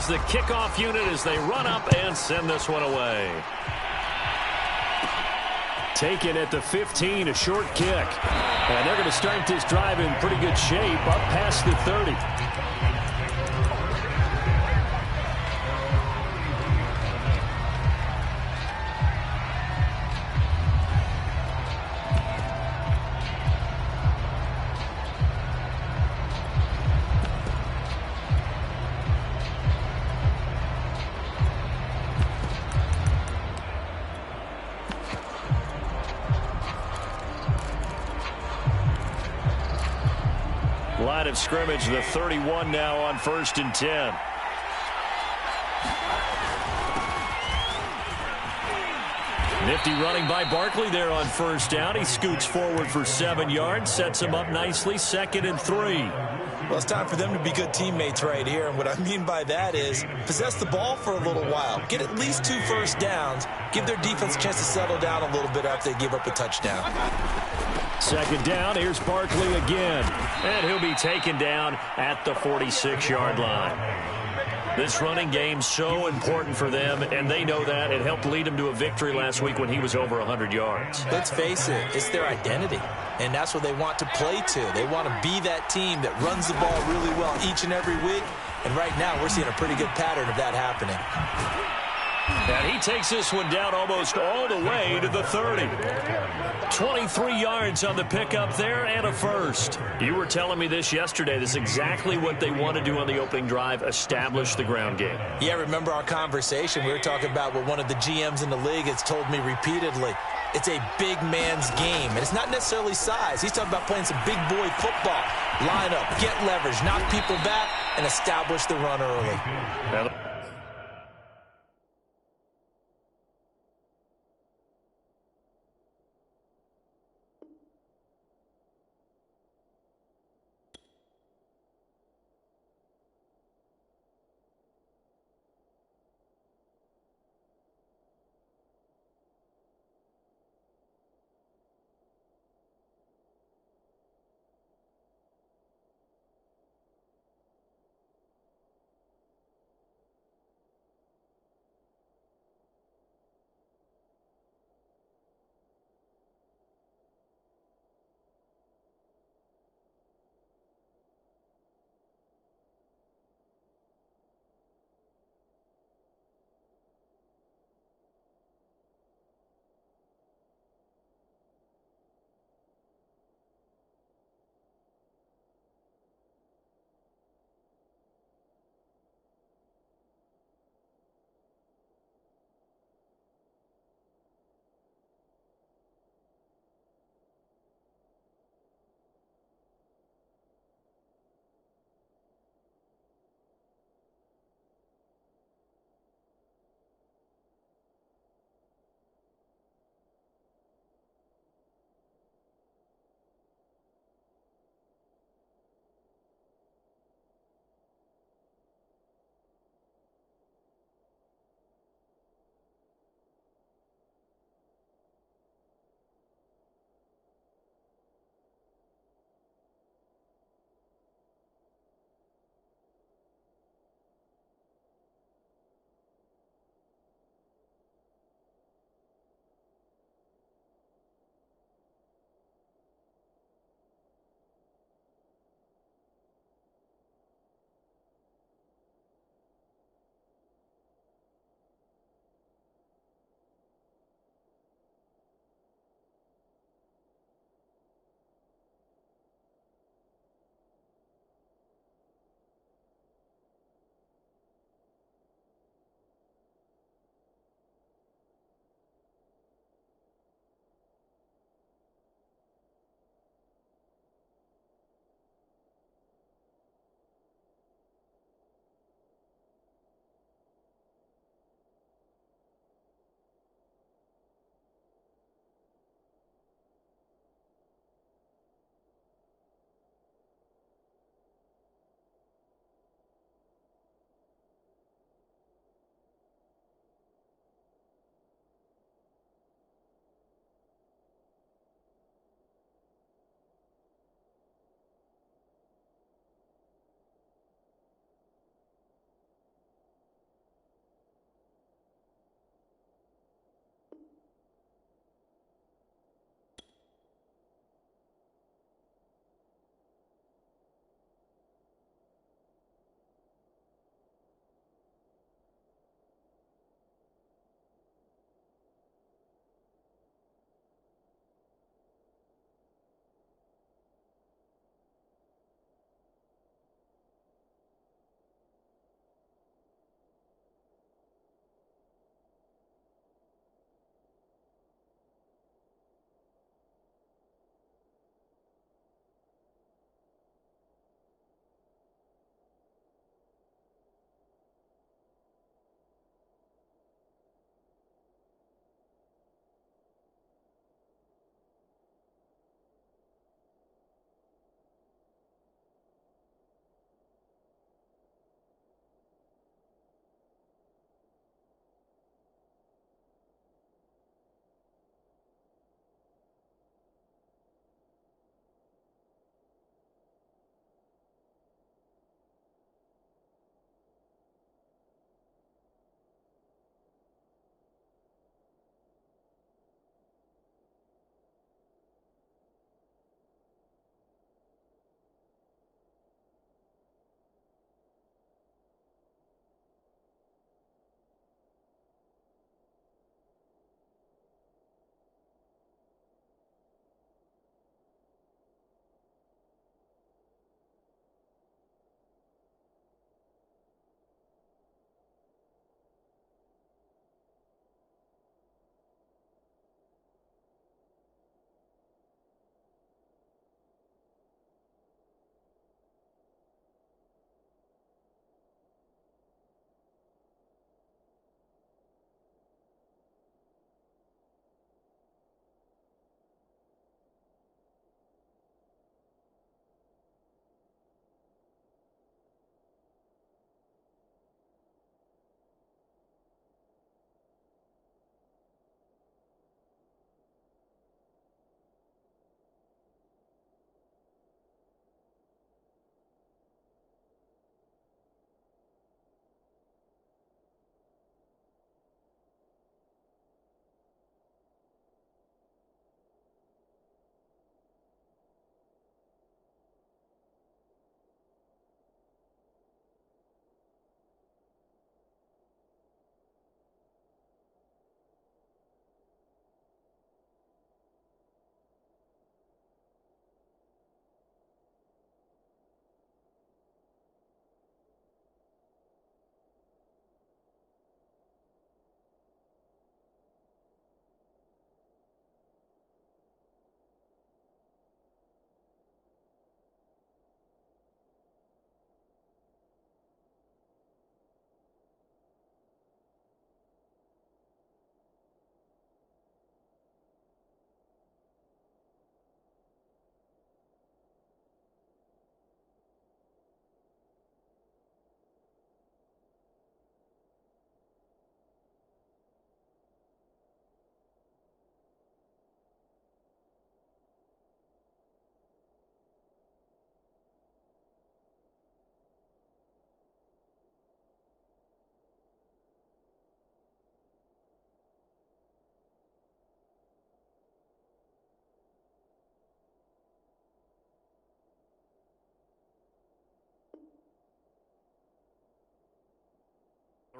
is the kickoff unit as they run up and send this one away. Taken at the 15, a short kick. And they're going to start this drive in pretty good shape, up past the 30. Line of scrimmage, the 31 now on 1st and 10. Nifty running by Barkley there on 1st down. He scoots forward for 7 yards, sets him up nicely, 2nd and 3. Well, it's time for them to be good teammates right here, and what I mean by that is possess the ball for a little while, get at least 2 first downs, give their defense a chance to settle down a little bit after they give up a touchdown. 2nd down, here's Barkley again. And he'll be taken down at the 46-yard line. This running game's so important for them, and they know that. It helped lead them to a victory last week when he was over 100 yards. Let's face it, it's their identity, and that's what they want to play to. They want to be that team that runs the ball really well each and every week, and right now we're seeing a pretty good pattern of that happening. And he takes this one down almost all the way to the 30. 23 yards on the pickup there and a first. You were telling me this yesterday. This is exactly what they want to do on the opening drive, establish the ground game. Yeah, remember our conversation? We were talking about what one of the GMs in the league has told me repeatedly. It's a big man's game, and it's not necessarily size. He's talking about playing some big boy football. Line up, get leverage, knock people back, and establish the run early. Now,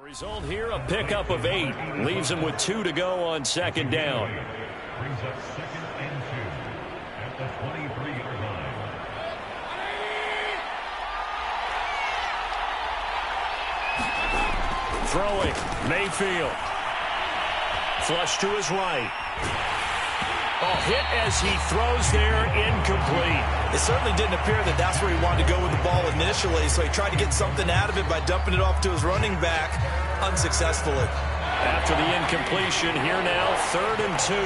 Result here, a pickup of 8. Leaves him with 2 to go on second down. Brings up 2nd and 2 at the 23-yard line. Throwing, Mayfield. Flush to his right. Oh, hit as he throws there, incomplete. It certainly didn't appear that that's where he wanted to go with the ball initially, so he tried to get something out of it by dumping it off to his running back unsuccessfully. After the incompletion, here now, 3rd and 2.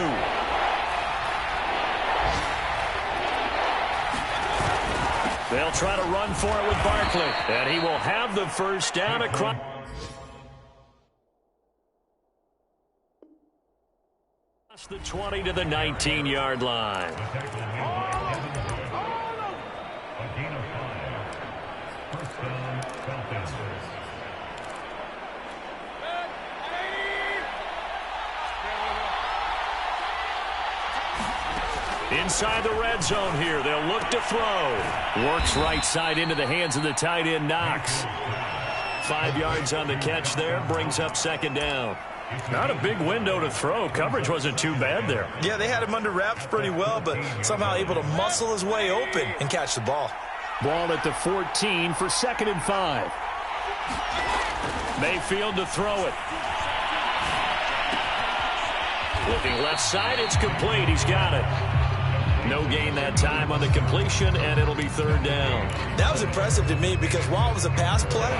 They'll try to run for it with Barkley, and he will have the first down across the 20 to the 19-yard line. A gain of 5. First down, Falcons. Inside the red zone here, they'll look to throw. Works right side into the hands of the tight end, Knox. 5 yards on the catch there, brings up second down. Not a big window to throw. Coverage wasn't too bad there. Yeah, they had him under wraps pretty well, but somehow able to muscle his way open and catch the ball. Ball at the 14 for 2nd and 5. Mayfield to throw it. Looking left side, it's complete. He's got it. No gain that time on the completion, and it'll be 3rd down. That was impressive to me because while it was a pass play,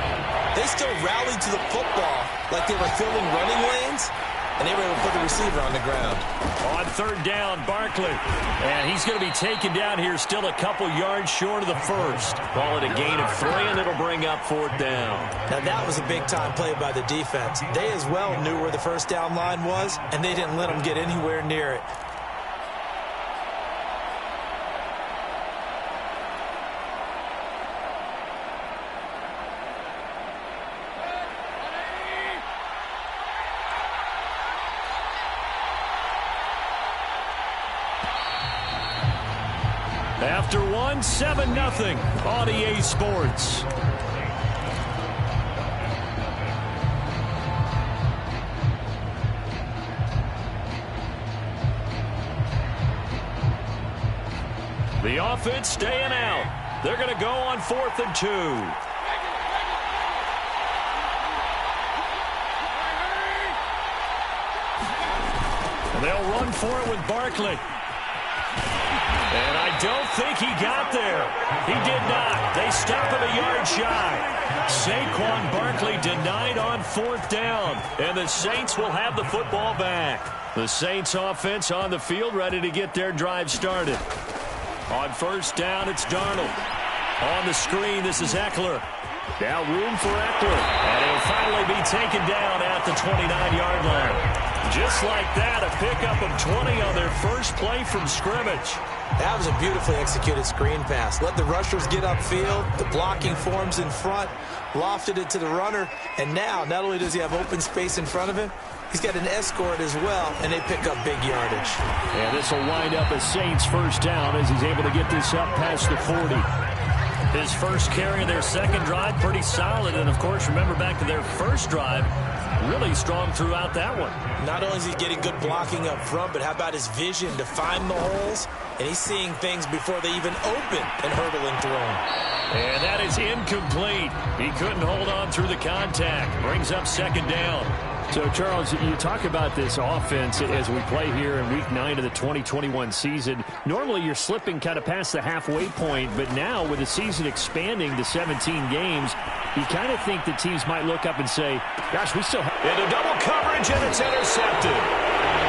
they still rallied to the football like they were filling running lanes, and they were able to put the receiver on the ground. On 3rd down, Barkley. And he's going to be taken down here still a couple yards short of the first. Call it a gain of 3, and it'll bring up 4th down. Now, that was a big-time play by the defense. They as well knew where the first down line was, and they didn't let them get anywhere near it. After 1, 7-0 on EA Sports. The offense staying out. They're going to go on 4th and 2. And they'll run for it with Barkley. And I don't think he got there. He did not. They stop him a yard shy. Saquon Barkley denied on 4th down. And the Saints will have the football back. The Saints offense on the field ready to get their drive started. On 1st down, it's Darnold. On the screen, this is Eckler. Now room for Eckler. And he'll finally be taken down at the 29-yard line. Just like that, a pickup of 20 on their first play from scrimmage. That was a beautifully executed screen pass. Let the rushers get upfield. The blocking forms in front. Lofted it to the runner. And now, not only does he have open space in front of him, he's got an escort as well, and they pick up big yardage. And this will wind up a Saints first down as he's able to get this up past the 40. His first carry of their second drive, pretty solid. And, of course, remember back to their first drive, really strong throughout that one. Not only is he getting good blocking up front, but how about his vision to find the holes? And he's seeing things before they even open and hurdling through them. And that is incomplete. He couldn't hold on through the contact. Brings up second down. So, Charles, you talk about this offense as we play here in Week 9 of the 2021 season. Normally, you're slipping kind of past the halfway point, but now with the season expanding to 17 games, you kind of think the teams might look up and say, gosh, we still have... Into double coverage, and it's intercepted.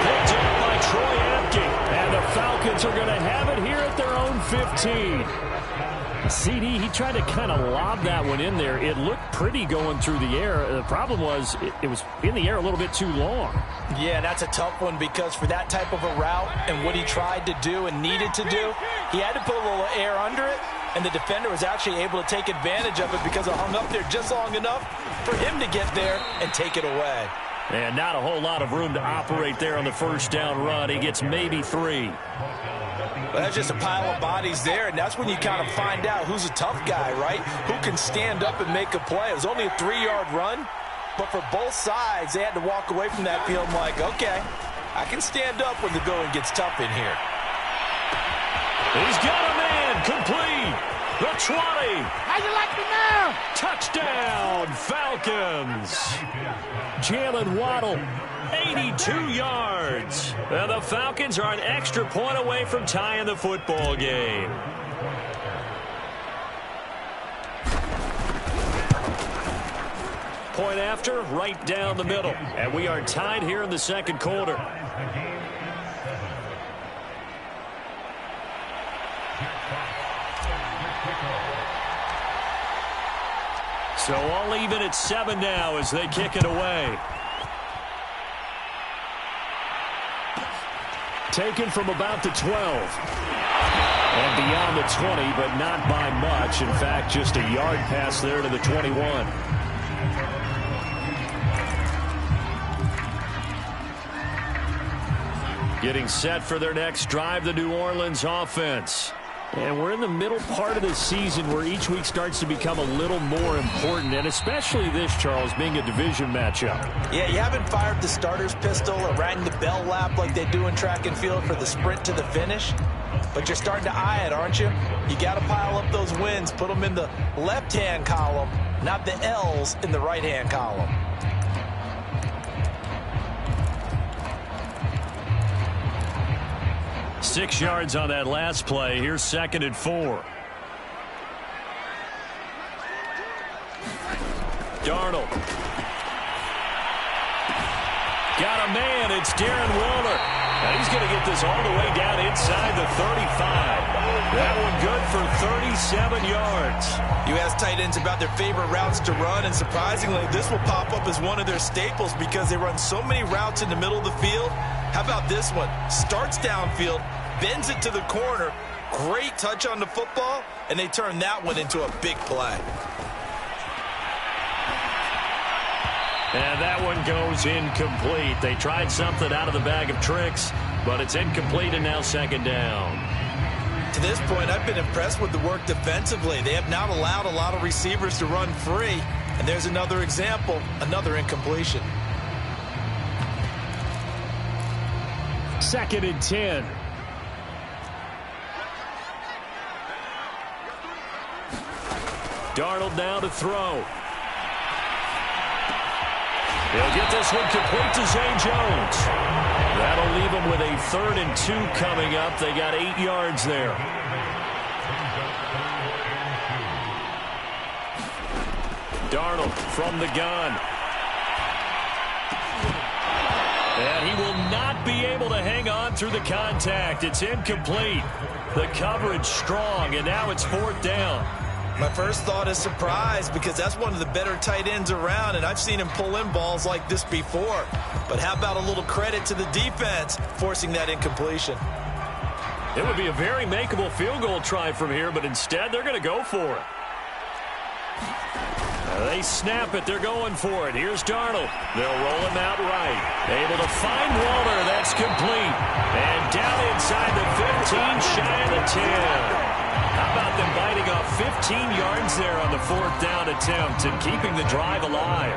Picked up by Troy Apke. And the Falcons are going to have it here at their own 15. CD, he tried to kind of lob that one in there. It looked pretty going through the air. The problem was it was in the air a little bit too long. Yeah, that's a tough one because for that type of a route and what he tried to do and needed to do, he had to put a little air under it, and the defender was actually able to take advantage of it because it hung up there just long enough for him to get there and take it away. And not a whole lot of room to operate there on the first down run. He gets maybe 3. Well, that's just a pile of bodies there, and that's when you kind of find out who's a tough guy, right? Who can stand up and make a play. It was only a 3-yard run, But for both sides, they had to walk away from that field like, okay, I can stand up when the going gets tough in here. He's got a man, complete. The 20. How you like me now? Touchdown, Falcons. Jalen Waddle, 82 yards. And the Falcons are an extra point away from tying the football game. Point after, right down the middle. And we are tied here in the second quarter. So all even at 7 now as they kick it away. Taken from about the 12. And beyond the 20, but not by much. In fact, just a yard pass there to the 21. Getting set for their next drive, the New Orleans offense. And we're in the middle part of the season where each week starts to become a little more important, and especially this, Charles, being a division matchup. Yeah, you haven't fired the starter's pistol or rang the bell lap like they do in track and field for the sprint to the finish, but you're starting to eye it, aren't you? You got to pile up those wins, put them in the left-hand column, not the L's in the right-hand column. Six yards on that last play. Here's 2nd and 4. Darnold. Got a man. It's Darren Waller. And he's going to get this all the way down inside the 35. That one good for 37 yards. You ask tight ends about their favorite routes to run, and surprisingly, this will pop up as one of their staples because they run so many routes in the middle of the field. How about this one? Starts downfield, bends it to the corner, great touch on the football, and they turn that one into a big play. And that one goes incomplete. They tried something out of the bag of tricks, but it's incomplete and now 2nd down. To this point, I've been impressed with the work defensively. They have not allowed a lot of receivers to run free, and there's another example, another incompletion. 2nd and 10. Darnold now to throw. He'll get this one complete to Zay Jones. That'll leave him with a 3rd and 2 coming up. They got 8 yards there. Darnold from the gun. And he will not be able to hang on through the contact. It's incomplete. The coverage strong, and now it's 4th down. My first thought is surprise because that's one of the better tight ends around, and I've seen him pull in balls like this before. But how about a little credit to the defense forcing that incompletion? It would be a very makeable field goal try from here, but instead they're going to go for it. They snap it. They're going for it. Here's Darnold. They'll roll him out right. Able to find Waller. That's complete. And down inside the 15, shy of the 10. How about them biting off 15 yards there on the 4th down attempt and keeping the drive alive?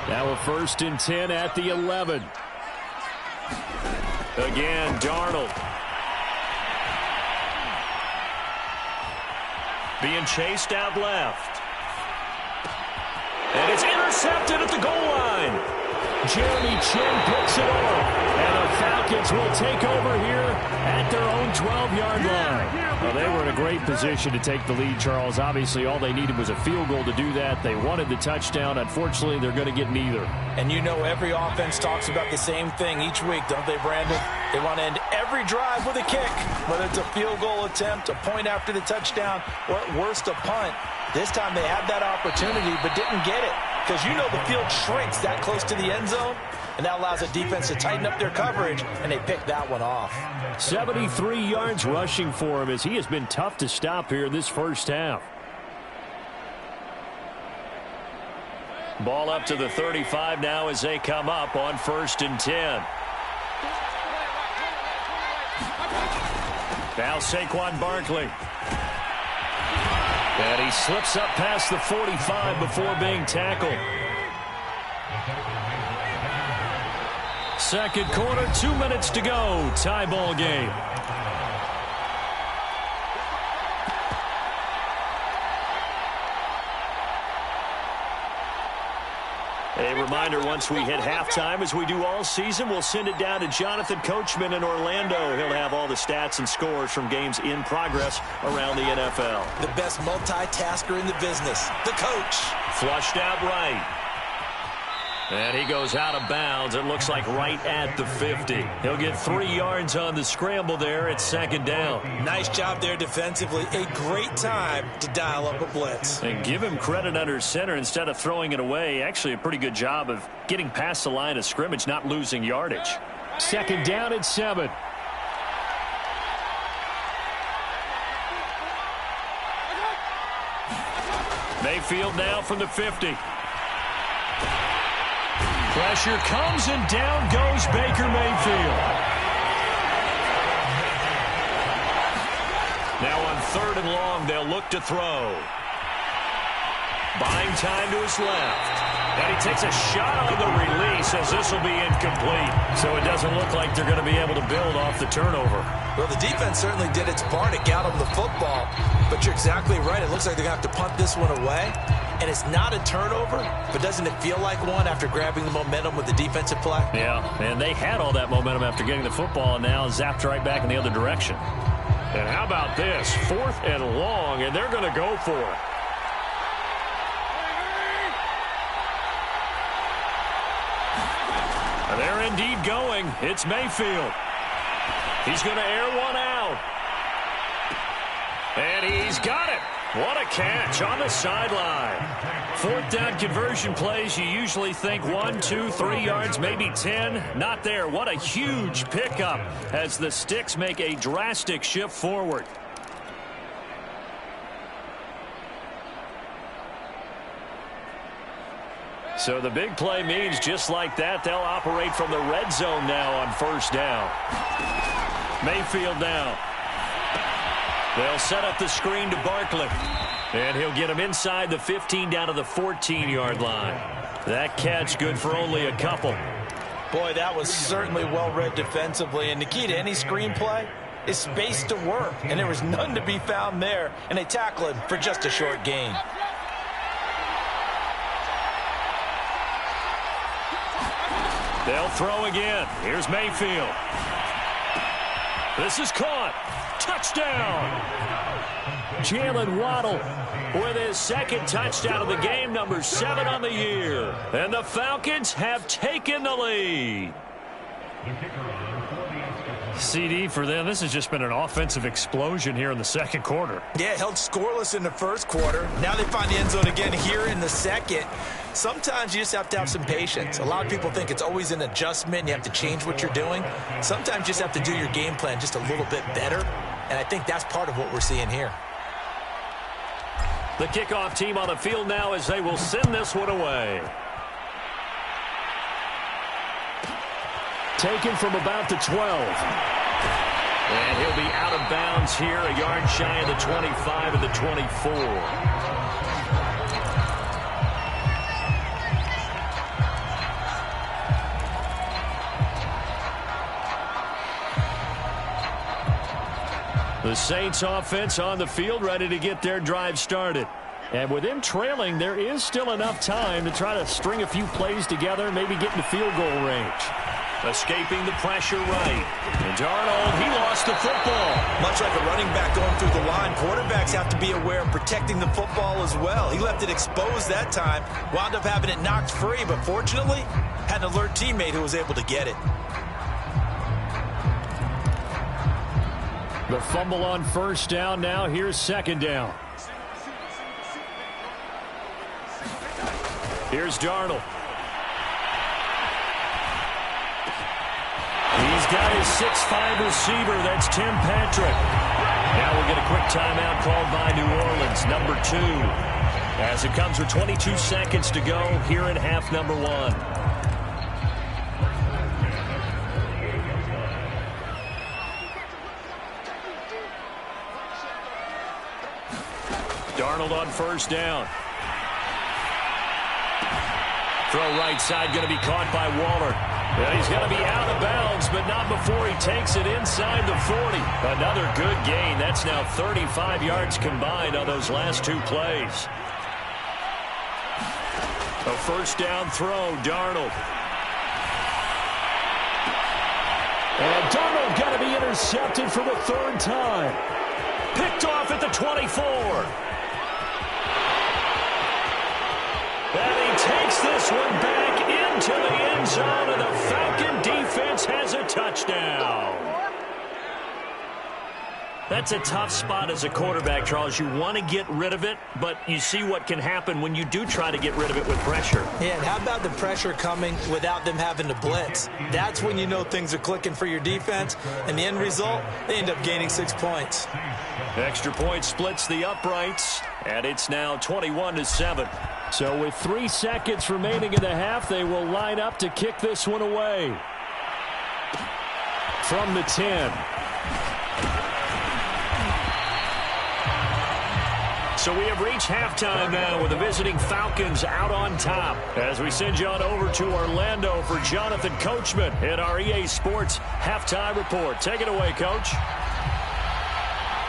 Now a 1st and 10 at the 11. Again, Darnold. Being chased out left. And it's intercepted at the goal line. Jeremy Chin picks it off. And the Falcons will take over here at their own 12-yard line. Well, they were in a great position to take the lead, Charles. Obviously, all they needed was a field goal to do that. They wanted the touchdown. Unfortunately, they're going to get neither. And you know every offense talks about the same thing each week, don't they, Brandon? They want to end every drive with a kick, whether it's a field goal attempt, a point after the touchdown, or at worst, a punt. This time they had that opportunity but didn't get it because you know the field shrinks that close to the end zone, and that allows the defense to tighten up their coverage, and they picked that one off. 73 yards rushing for him as he has been tough to stop here this first half. Ball up to the 35 now as they come up on 1st and 10. Now Saquon Barkley. And he slips up past the 45 before being tackled. Second quarter, 2 minutes to go. Tie ball game. A reminder, once we hit halftime, as we do all season, we'll send it down to Jonathan Coachman in Orlando. He'll have all the stats and scores from games in progress around the NFL. The best multitasker in the business, the coach. Flushed out right. And he goes out of bounds. It looks like right at the 50. He'll get 3 yards on the scramble there. It's second down. Nice job there defensively. A great time to dial up a blitz. And give him credit under center instead of throwing it away. Actually a pretty good job of getting past the line of scrimmage, not losing yardage. Second down at 7. Mayfield now from the 50. Pressure comes and down goes Baker Mayfield. Now on 3rd and long, they'll look to throw. Buying time to his left. And he takes a shot on the release as this will be incomplete. So it doesn't look like they're going to be able to build off the turnover. Well, the defense certainly did its part to get them the football. But you're exactly right. It looks like they're going to have to punt this one away. And it's not a turnover, but doesn't it feel like one after grabbing the momentum with the defensive play? Yeah, and they had all that momentum after getting the football and now zapped right back in the other direction. And how about this? 4th and long, and they're going to go for it. And they're indeed going. It's Mayfield. He's going to air one out. And he's got it. What a catch on the sideline. 4th down conversion plays, you usually think 1, 2, 3 yards, maybe 10. Not there. What a huge pickup as the sticks make a drastic shift forward. So the big play means just like that, they'll operate from the red zone now on 1st down. Mayfield now. They'll set up the screen to Barkley. And he'll get him inside the 15 down to the 14-yard line. That catch good for only a couple. Boy, that was certainly well-read defensively. And the key to any screenplay is space to work. And there was none to be found there. And they tackle him for just a short gain. They'll throw again. Here's Mayfield. This is caught. Touchdown. Jalen Waddle with his 2nd touchdown of the game, number 7 on the year. And the Falcons have taken the lead. CD for them. This has just been an offensive explosion here in the 2nd quarter. Yeah, held scoreless in the 1st quarter. Now they find the end zone again here in the 2nd. Sometimes you just have to have some patience. A lot of people think it's always an adjustment. You have to change what you're doing. Sometimes you just have to do your game plan just a little bit better. And I think that's part of what we're seeing here. The kickoff team on the field now as they will send this one away. Taken from about the 12. And he'll be out of bounds here, a yard shy of the 25 and the 24. The Saints offense on the field ready to get their drive started. And with them trailing, there is still enough time to try to string a few plays together, maybe get into field goal range. Escaping the pressure right. And Darnold, he lost the football. Much like a running back going through the line, quarterbacks have to be aware of protecting the football as well. He left it exposed that time, wound up having it knocked free, but fortunately, had an alert teammate who was able to get it. The fumble on 1st down now. Here's 2nd down. Here's Darnold. He's got his 6'5" receiver. That's Tim Patrick. Now we'll get a quick timeout called by New Orleans, number 2. As it comes with 22 seconds to go here in half number 1. Darnold on 1st down. Throw right side going to be caught by Waller. Well, he's going to be out of bounds, but not before he takes it inside the 40. Another good gain. That's now 35 yards combined on those last two plays. A first down throw, Darnold. And Darnold got to be intercepted for the third time. Picked off at the 24. And he takes this one back into the end zone, and the Falcon defense has a touchdown. That's a tough spot as a quarterback, Charles. You want to get rid of it, but you see what can happen when you do try to get rid of it with pressure. Yeah, and how about the pressure coming without them having to blitz? That's when you know things are clicking for your defense, and the end result, they end up gaining 6 points. Extra point splits the uprights, and it's now 21-7. So with 3 seconds remaining in the half, they will line up to kick this one away. From the 10. So we have reached halftime now with the visiting Falcons out on top. As we send you on over to Orlando for Jonathan Coachman in our EA Sports Halftime Report. Take it away, Coach.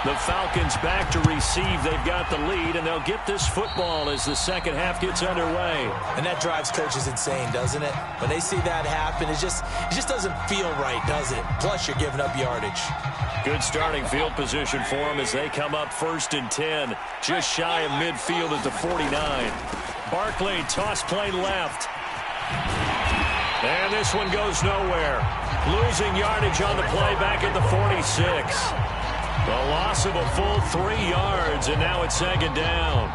The Falcons back to receive. They've got the lead, and they'll get this football as the second half gets underway. And that drives coaches insane, doesn't it? When they see that happen, it just doesn't feel right, does it? Plus, you're giving up yardage. Good starting field position for them as they come up 1st and 10, just shy of midfield at the 49. Barkley, toss play left. And this one goes nowhere. Losing yardage on the play back at the 46. The loss of a full 3 yards, and now it's 2nd down.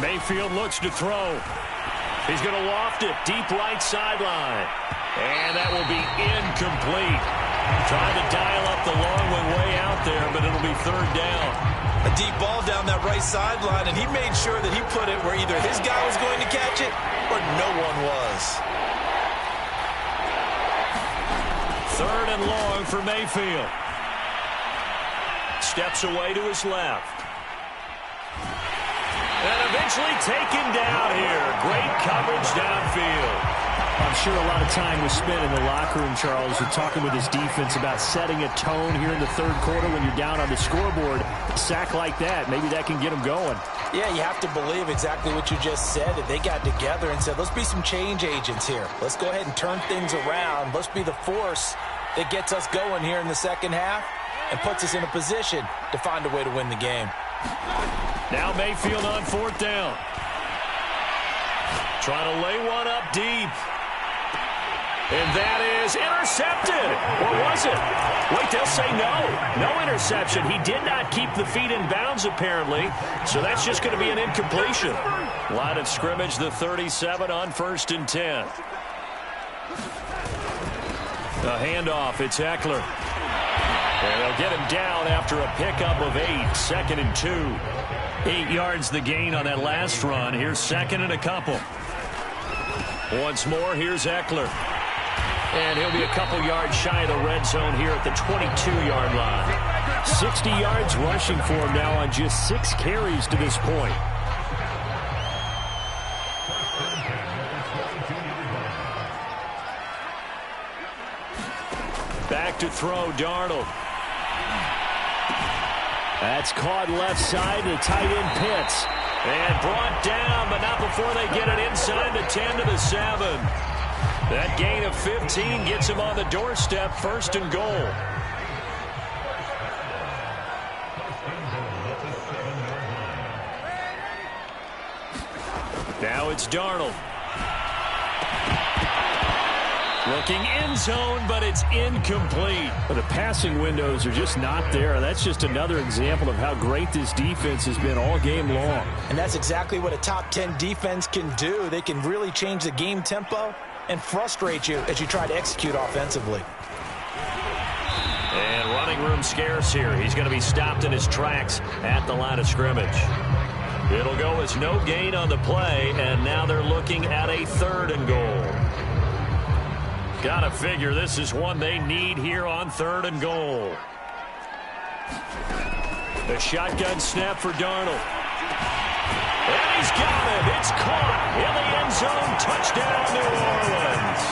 Mayfield looks to throw. He's going to loft it deep right sideline. And that will be incomplete. Trying to dial up the long way out there, but it'll be 3rd down. A deep ball down that right sideline, and he made sure that he put it where either his guy was going to catch it or no one was. 3rd and long for Mayfield. Steps away to his left. And eventually taken down here. Great coverage downfield. I'm sure a lot of time was spent in the locker room, Charles, with talking with his defense about setting a tone here in the 3rd quarter when you're down on the scoreboard. A sack like that, maybe that can get them going. Yeah, you have to believe exactly what you just said. That they got together and said, let's be some change agents here. Let's go ahead and turn things around. Let's be the force that gets us going here in the second half and puts us in a position to find a way to win the game. Now Mayfield on 4th down. Trying to lay one up deep. And that is intercepted. Or was it? Wait, they'll say no. No interception. He did not keep the feet in bounds, apparently. So that's just going to be an incompletion. Line of scrimmage, the 37 on 1st and 10. A handoff. It's Eckler. And they'll get him down after a pickup of 8. 2nd and 2. 8 yards the gain on that last run. Here's 2nd and a couple. Once more, here's Eckler. And he'll be a couple yards shy of the red zone here at the 22-yard line. 60 yards rushing for him now on just 6 carries to this point. Back to throw, Darnold. That's caught left side to tight end Pitts. And brought down, but not before they get it inside the 10 to the 7. That gain of 15 gets him on the doorstep, 1st and goal. Now it's Darnold. Looking end zone, but it's incomplete. But the passing windows are just not there. That's just another example of how great this defense has been all game long. And that's exactly what a top 10 defense can do. They can really change the game tempo and frustrate you as you try to execute offensively. And running room scarce here. He's going to be stopped in his tracks at the line of scrimmage. It'll go as no gain on the play, and now they're looking at a 3rd and goal. Gotta figure this is one they need here on 3rd and goal. The shotgun snap for Darnold. And he's got it. It's caught in the end zone. Touchdown, New Orleans.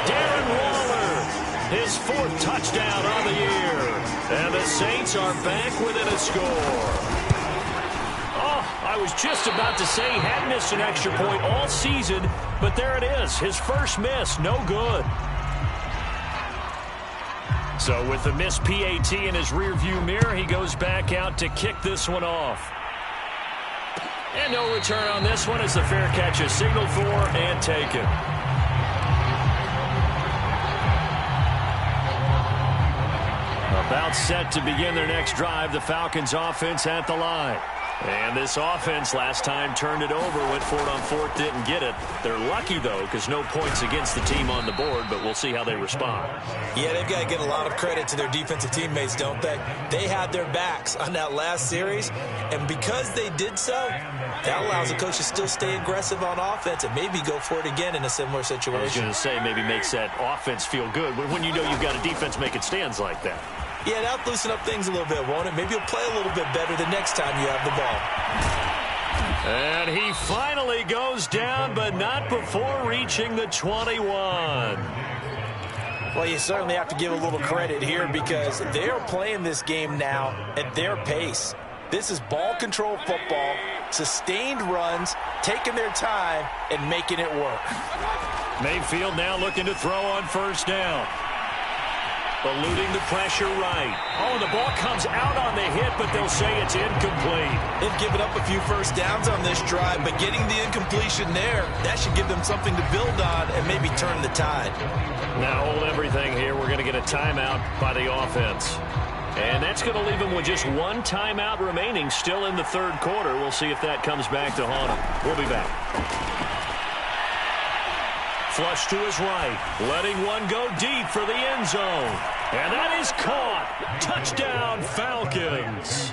Darren Waller, his 4th touchdown on the year. And the Saints are back within a score. Oh, I was just about to say he hadn't missed an extra point all season, but there it is. His first miss, no good. So with the missed PAT in his rearview mirror, he goes back out to kick this one off. And no return on this one as the fair catch is signaled for and taken. About set to begin their next drive, the Falcons offense at the line. And this offense last time turned it over, went for it on 4th, didn't get it. They're lucky, though, because no points against the team on the board, but we'll see how they respond. Yeah, they've got to get a lot of credit to their defensive teammates, don't they? They had their backs on that last series, and because they did so, that allows the coach to still stay aggressive on offense and maybe go for it again in a similar situation. I was going to say maybe makes that offense feel good when you know you've got a defense making stands like that. Yeah, that'll loosen up things a little bit, won't it? Maybe you'll play a little bit better the next time you have the ball. And he finally goes down, but not before reaching the 21. Well, you certainly have to give a little credit here because they are playing this game now at their pace. This is ball control football, sustained runs, taking their time, and making it work. Mayfield now looking to throw on 1st down. Eluding the pressure right. Oh, the ball comes out on the hit, but they'll say it's incomplete. They've given up a few 1st downs on this drive, but getting the incompletion there, that should give them something to build on and maybe turn the tide. Now hold everything here. We're going to get a timeout by the offense. And that's going to leave them with just 1 timeout remaining still in the 3rd quarter. We'll see if that comes back to haunt them. We'll be back. Flush to his right, letting one go deep for the end zone. And that is caught. Touchdown, Falcons.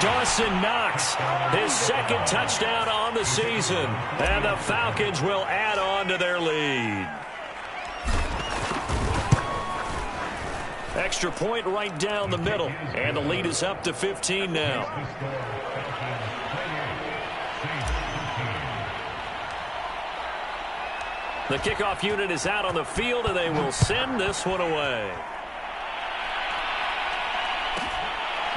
Dawson Knox, his 2nd touchdown on the season. And the Falcons will add on to their lead. Extra point right down the middle. And the lead is up to 15 now. The kickoff unit is out on the field, and they will send this one away.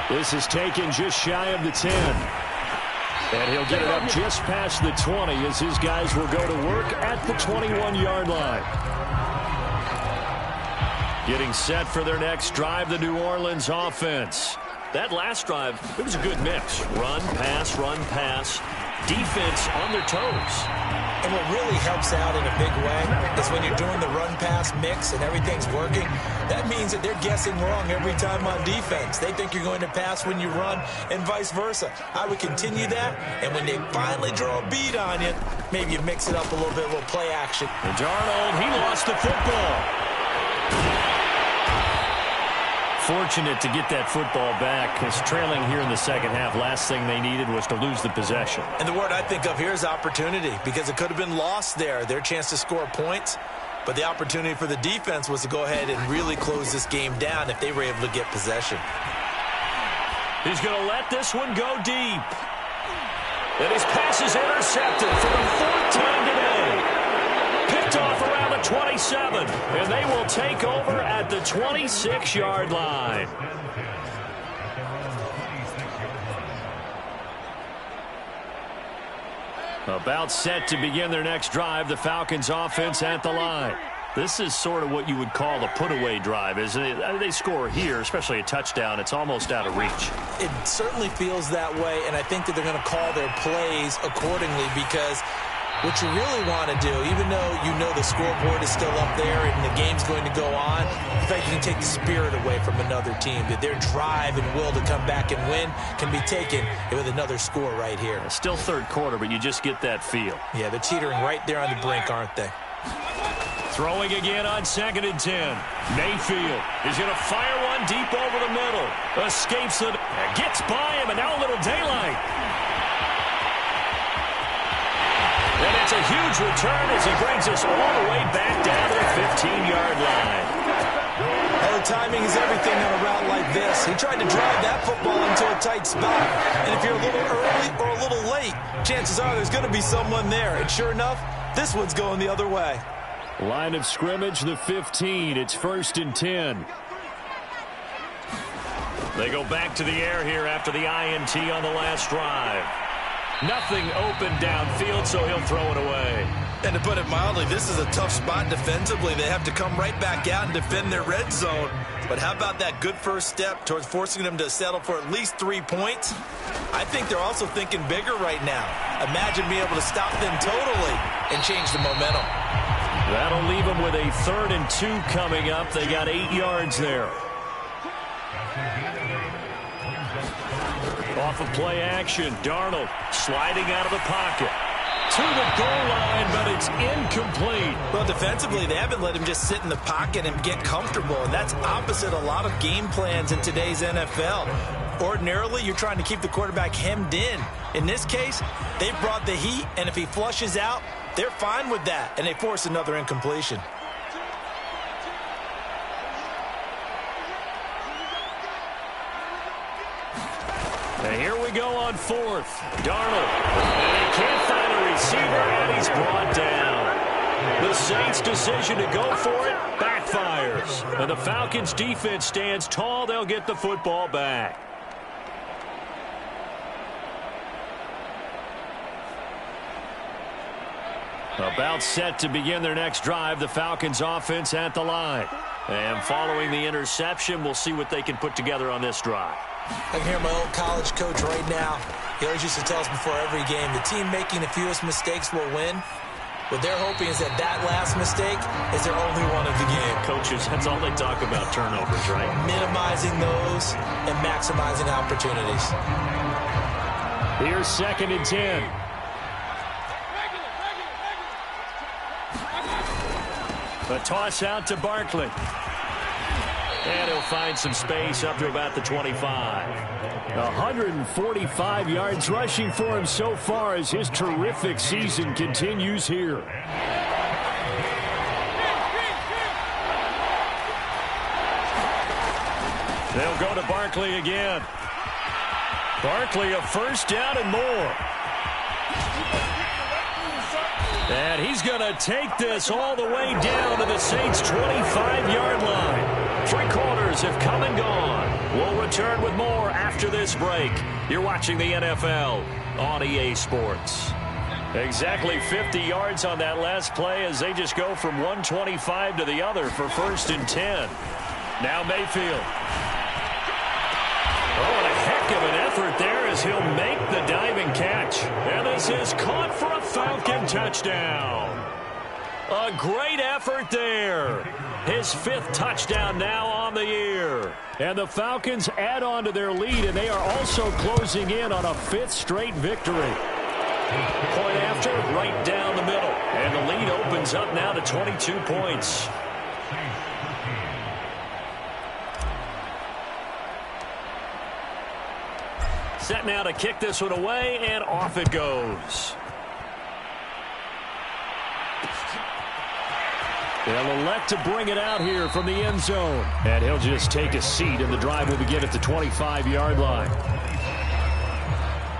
This is taken just shy of the 10. And he'll get it up just past the 20 as his guys will go to work at the 21-yard line. Getting set for their next drive, the New Orleans offense. That last drive, it was a good mix. Run, pass, defense on their toes. And what really helps out in a big way is when you're doing the run-pass mix and everything's working, that means that they're guessing wrong every time on defense. They think you're going to pass when you run and vice versa. I would continue that, and when they finally draw a bead on you, maybe you mix it up a little bit, a little play action. And Darnold, he lost the football. Fortunate to get that football back, because trailing here in the 2nd half, last thing they needed was to lose the possession. And the word I think of here is opportunity, because it could have been lost there, their chance to score points. But the opportunity for the defense was to go ahead and really close this game down if they were able to get possession. He's going to let this one go deep. And his pass is intercepted for the 4th time today. Picked off around the 27, and they will take over at the 26-yard line. About set to begin their next drive, the Falcons offense at the line. This is sort of what you would call a put-away drive, isn't it? They score here, especially a touchdown. It's almost out of reach. It certainly feels that way, and I think that they're going to call their plays accordingly because what you really want to do, even though you know the scoreboard is still up there and the game's going to go on, in fact, you can take the spirit away from another team. That their drive and will to come back and win can be taken with another score right here. Still 3rd quarter, but you just get that feel. Yeah, they're teetering right there on the brink, aren't they? Throwing again on 2nd and 10. Mayfield is going to fire one deep over the middle. Escapes it, gets by him, and now a little daylight. And it's a huge return as he brings us all the way back down to the 15-yard line. Well, the timing is everything on a route like this. He tried to drive that football into a tight spot. And if you're a little early or a little late, chances are there's going to be someone there. And sure enough, this one's going the other way. Line of scrimmage, the 15. It's 1st and 10. They go back to the air here after the INT on the last drive. Nothing open downfield, so he'll throw it away. And to put it mildly, this is a tough spot defensively. They have to come right back out and defend their red zone. But how about that good first step towards forcing them to settle for at least 3 points? I think they're also thinking bigger right now. Imagine being able to stop them totally and change the momentum. That'll leave them with a 3rd and 2 coming up. They got 8 yards there. Off of play action, Darnold sliding out of the pocket. To the goal line, but it's incomplete. Well, defensively, they haven't let him just sit in the pocket and get comfortable. And that's opposite a lot of game plans in today's NFL. Ordinarily, you're trying to keep the quarterback hemmed in. In this case, they brought the heat, and if he flushes out, they're fine with that, and they force another incompletion. And here we go on 4th. Darnold. And he can't find a receiver, and he's brought down. The Saints' decision to go for it backfires. And the Falcons' defense stands tall. They'll get the football back. About set to begin their next drive, the Falcons offense at the line. And following the interception, we'll see what they can put together on this drive. I can hear my old college coach right now. He always used to tell us before every game, the team making the fewest mistakes will win. What they're hoping is that last mistake is their only one of the game. Coaches, that's all they talk about, turnovers, right? Minimizing those and maximizing opportunities. Here's 2nd and 10. A toss out to Barkley. And he'll find some space up to about the 25. 145 yards rushing for him so far as his terrific season continues here. They'll go to Barkley again. Barkley a 1st down and more. And he's going to take this all the way down to the Saints' 25-yard line. 3 quarters have come and gone. We'll return with more after this break. You're watching the NFL on EA Sports. Exactly 50 yards on that last play as they just go from 125 to the other for 1st and 10. Now Mayfield. Oh, and a heck of an effort there as he'll make the diving catch. And this is caught for a Falcon touchdown. A great effort there. His 5th touchdown now on the year. And the Falcons add on to their lead, and they are also closing in on a 5th straight victory. Point after, right down the middle. And the lead opens up now to 22 points. Set now to kick this one away, and off it goes. They'll elect to bring it out here from the end zone. And he'll just take a seat, and the drive will begin at the 25-yard line.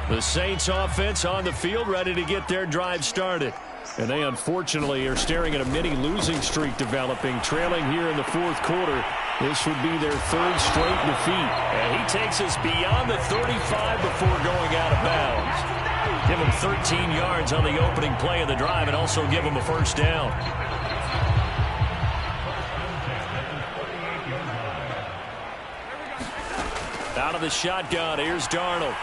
The Saints offense on the field, ready to get their drive started. And they unfortunately are staring at a mini losing streak developing, trailing here in the 4th quarter. This would be their 3rd straight defeat. And he takes us beyond the 35 before going out of bounds. Give him 13 yards on the opening play of the drive and also give him a 1st down. Out of the shotgun, here's Darnold.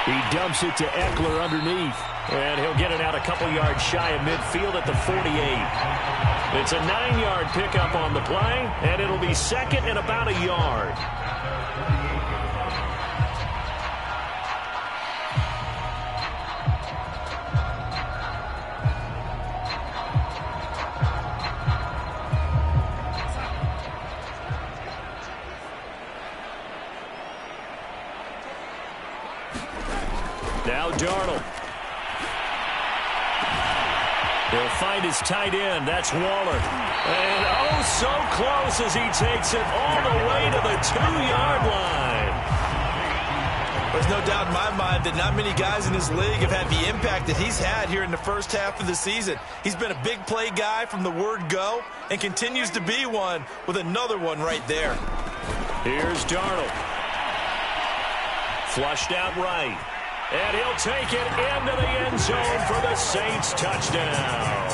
He dumps it to Eckler underneath. And he'll get it out a couple yards shy of midfield at the 48. It's a 9-yard pickup on the play, and it'll be 2nd and about a yard. Now Darnold. He'll find his tight end. That's Waller. And oh, so close as he takes it all the way to the 2-yard line. There's no doubt in my mind that not many guys in this league have had the impact that he's had here in the first half of the season. He's been a big play guy from the word go and continues to be one with another one right there. Here's Darnold. Flushed out right. And he'll take it into the end zone for the Saints touchdown.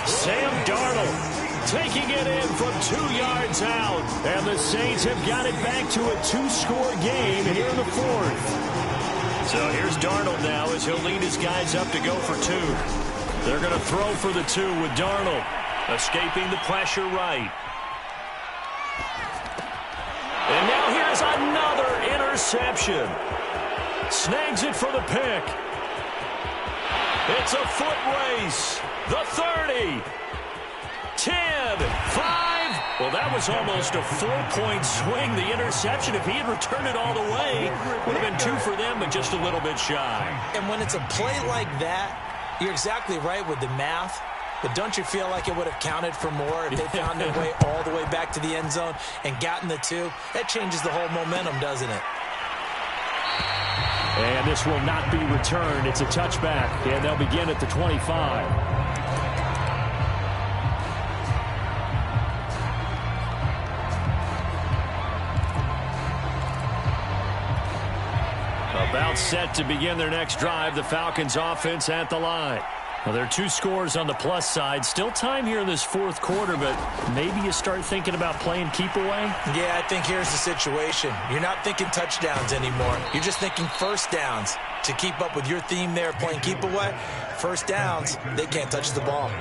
Sam Darnold taking it in from 2 yards out. And the Saints have got it back to a 2-score game here in the fourth. So here's Darnold now as he'll lead his guys up to go for 2. They're going to throw for the 2 with Darnold. Escaping the pressure right. And now here's another interception. Snags it for the pick. It's a foot race. The 30. 10. 5. Well, that was almost a 4-point swing. The interception, if he had returned it all the way, would have been 2 for them, but just a little bit shy. And when it's a play like that, you're exactly right with the math. But don't you feel like it would have counted for more if they found their way all the way back to the end zone and gotten the 2? That changes the whole momentum, doesn't it? And this will not be returned. It's a touchback, and they'll begin at the 25. About set to begin their next drive, the Falcons offense at the line. Well, there are 2 scores on the plus side. Still time here in this fourth quarter, but maybe you start thinking about playing keep away? Yeah, I think here's the situation. You're not thinking touchdowns anymore. You're just thinking first downs. To keep up with your theme there, playing keep away, first downs, they can't touch the ball.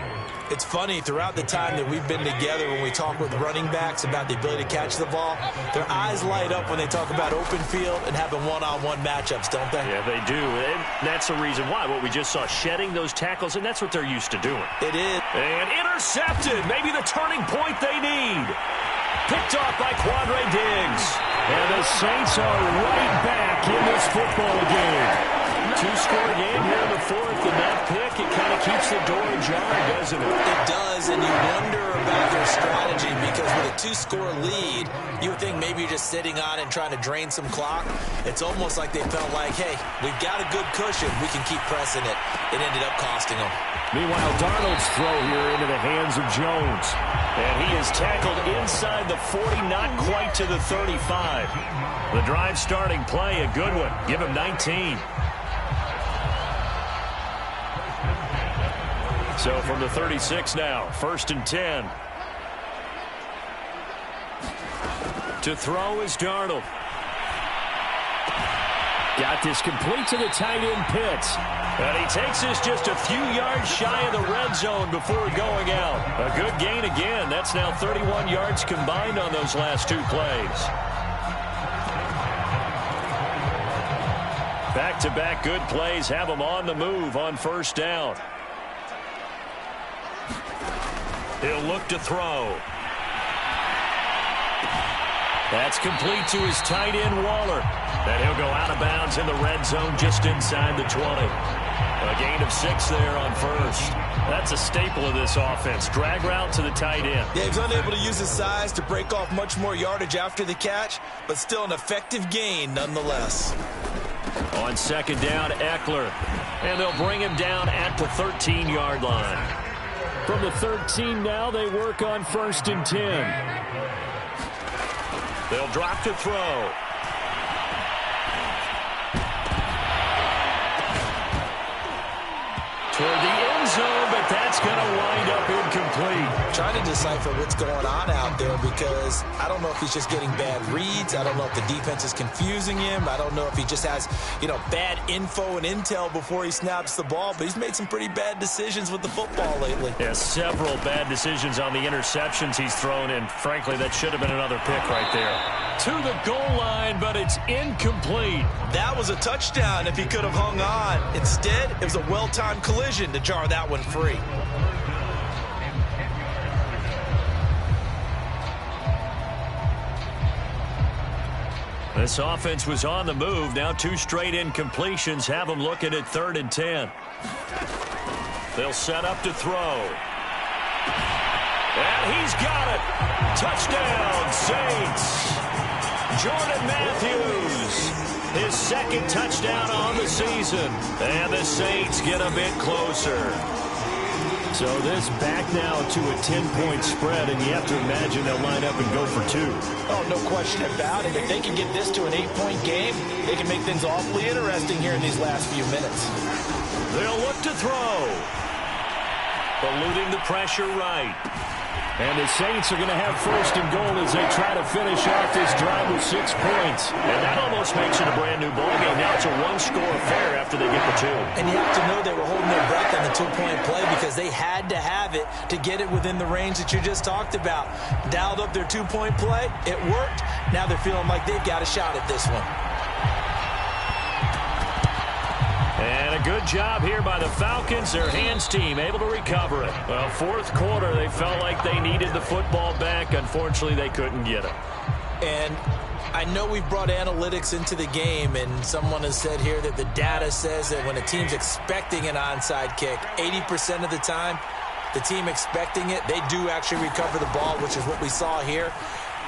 It's funny, throughout the time that we've been together, when we talk with running backs about the ability to catch the ball, their eyes light up when they talk about open field and having one-on-one matchups, don't they? Yeah, they do. And that's the reason why. What we just saw, shedding those tackles, and that's what they're used to doing. It is. And intercepted. Maybe the turning point they need. Picked off by Quandre Diggs. And the Saints are right back in this football game. 2-score game here in the fourth, and that pick, it kind of keeps the door ajar, doesn't it? It does, and you wonder about their strategy, because with a 2-score lead, you would think maybe you're just sitting on it and trying to drain some clock. It's almost like they felt like, hey, we've got a good cushion. We can keep pressing it. It ended up costing them. Meanwhile, Darnold's throw here into the hands of Jones. And he is tackled inside the 40, not quite to the 35. The drive starting play, a good one. Give him 19. So from the 36 now, 1st and 10. To throw is Darnold. Got this complete to the tight end Pitts. And he takes this just a few yards shy of the red zone before going out. A good gain again. That's now 31 yards combined on those last 2 plays. Back-to-back good plays have them on the move on 1st down. He'll look to throw. That's complete to his tight end, Waller. And he'll go out of bounds in the red zone just inside the 20. A gain of 6 there on 1st. That's a staple of this offense. Drag route to the tight end. Yeah, he's unable to use his size to break off much more yardage after the catch, but still an effective gain nonetheless. On 2nd down, Eckler. And they'll bring him down at the 13-yard line. From the 13 now, they work on 1st and 10. They'll drop to throw. Toward the end zone, but that's going to wind up incomplete. Trying to decipher what's going on out there, because I don't know if he's just getting bad reads. I don't know if the defense is confusing him. I don't know if he just has, bad info and intel before he snaps the ball. But he's made some pretty bad decisions with the football lately. Yeah, several bad decisions on the interceptions he's thrown, and frankly, that should have been another pick right there. To the goal line, but it's incomplete. That was a touchdown if he could have hung on. Instead, it was a well-timed collision to jar that one free. This offense was on the move. Now 2 straight incompletions have them looking at 3rd and 10. They'll set up to throw. And he's got it. Touchdown, Saints. Jordan Matthews, his 2nd touchdown on the season. And the Saints get a bit closer. So this back now to a 10-point spread, and you have to imagine they'll line up and go for 2. Oh, no question about it. If they can get this to an 8-point game, they can make things awfully interesting here in these last few minutes. They'll look to throw. Eluding the pressure right. And the Saints are going to have 1st and goal as they try to finish off this drive with 6 points. And that almost makes it a brand new ballgame. Now it's a 1-score affair after they get the 2. And you have to know they were holding their breath on the 2-point play because they had to have it to get it within the range that you just talked about. Dialed up their 2-point play. It worked. Now they're feeling like they've got a shot at this one. And a good job here by the Falcons. Their hands team able to recover it. Well, 4th quarter, they felt like they needed the football back. Unfortunately, they couldn't get it. And I know we've brought analytics into the game, and someone has said here that the data says that when a team's expecting an onside kick, 80% of the time, the team expecting it, they do actually recover the ball, which is what we saw here.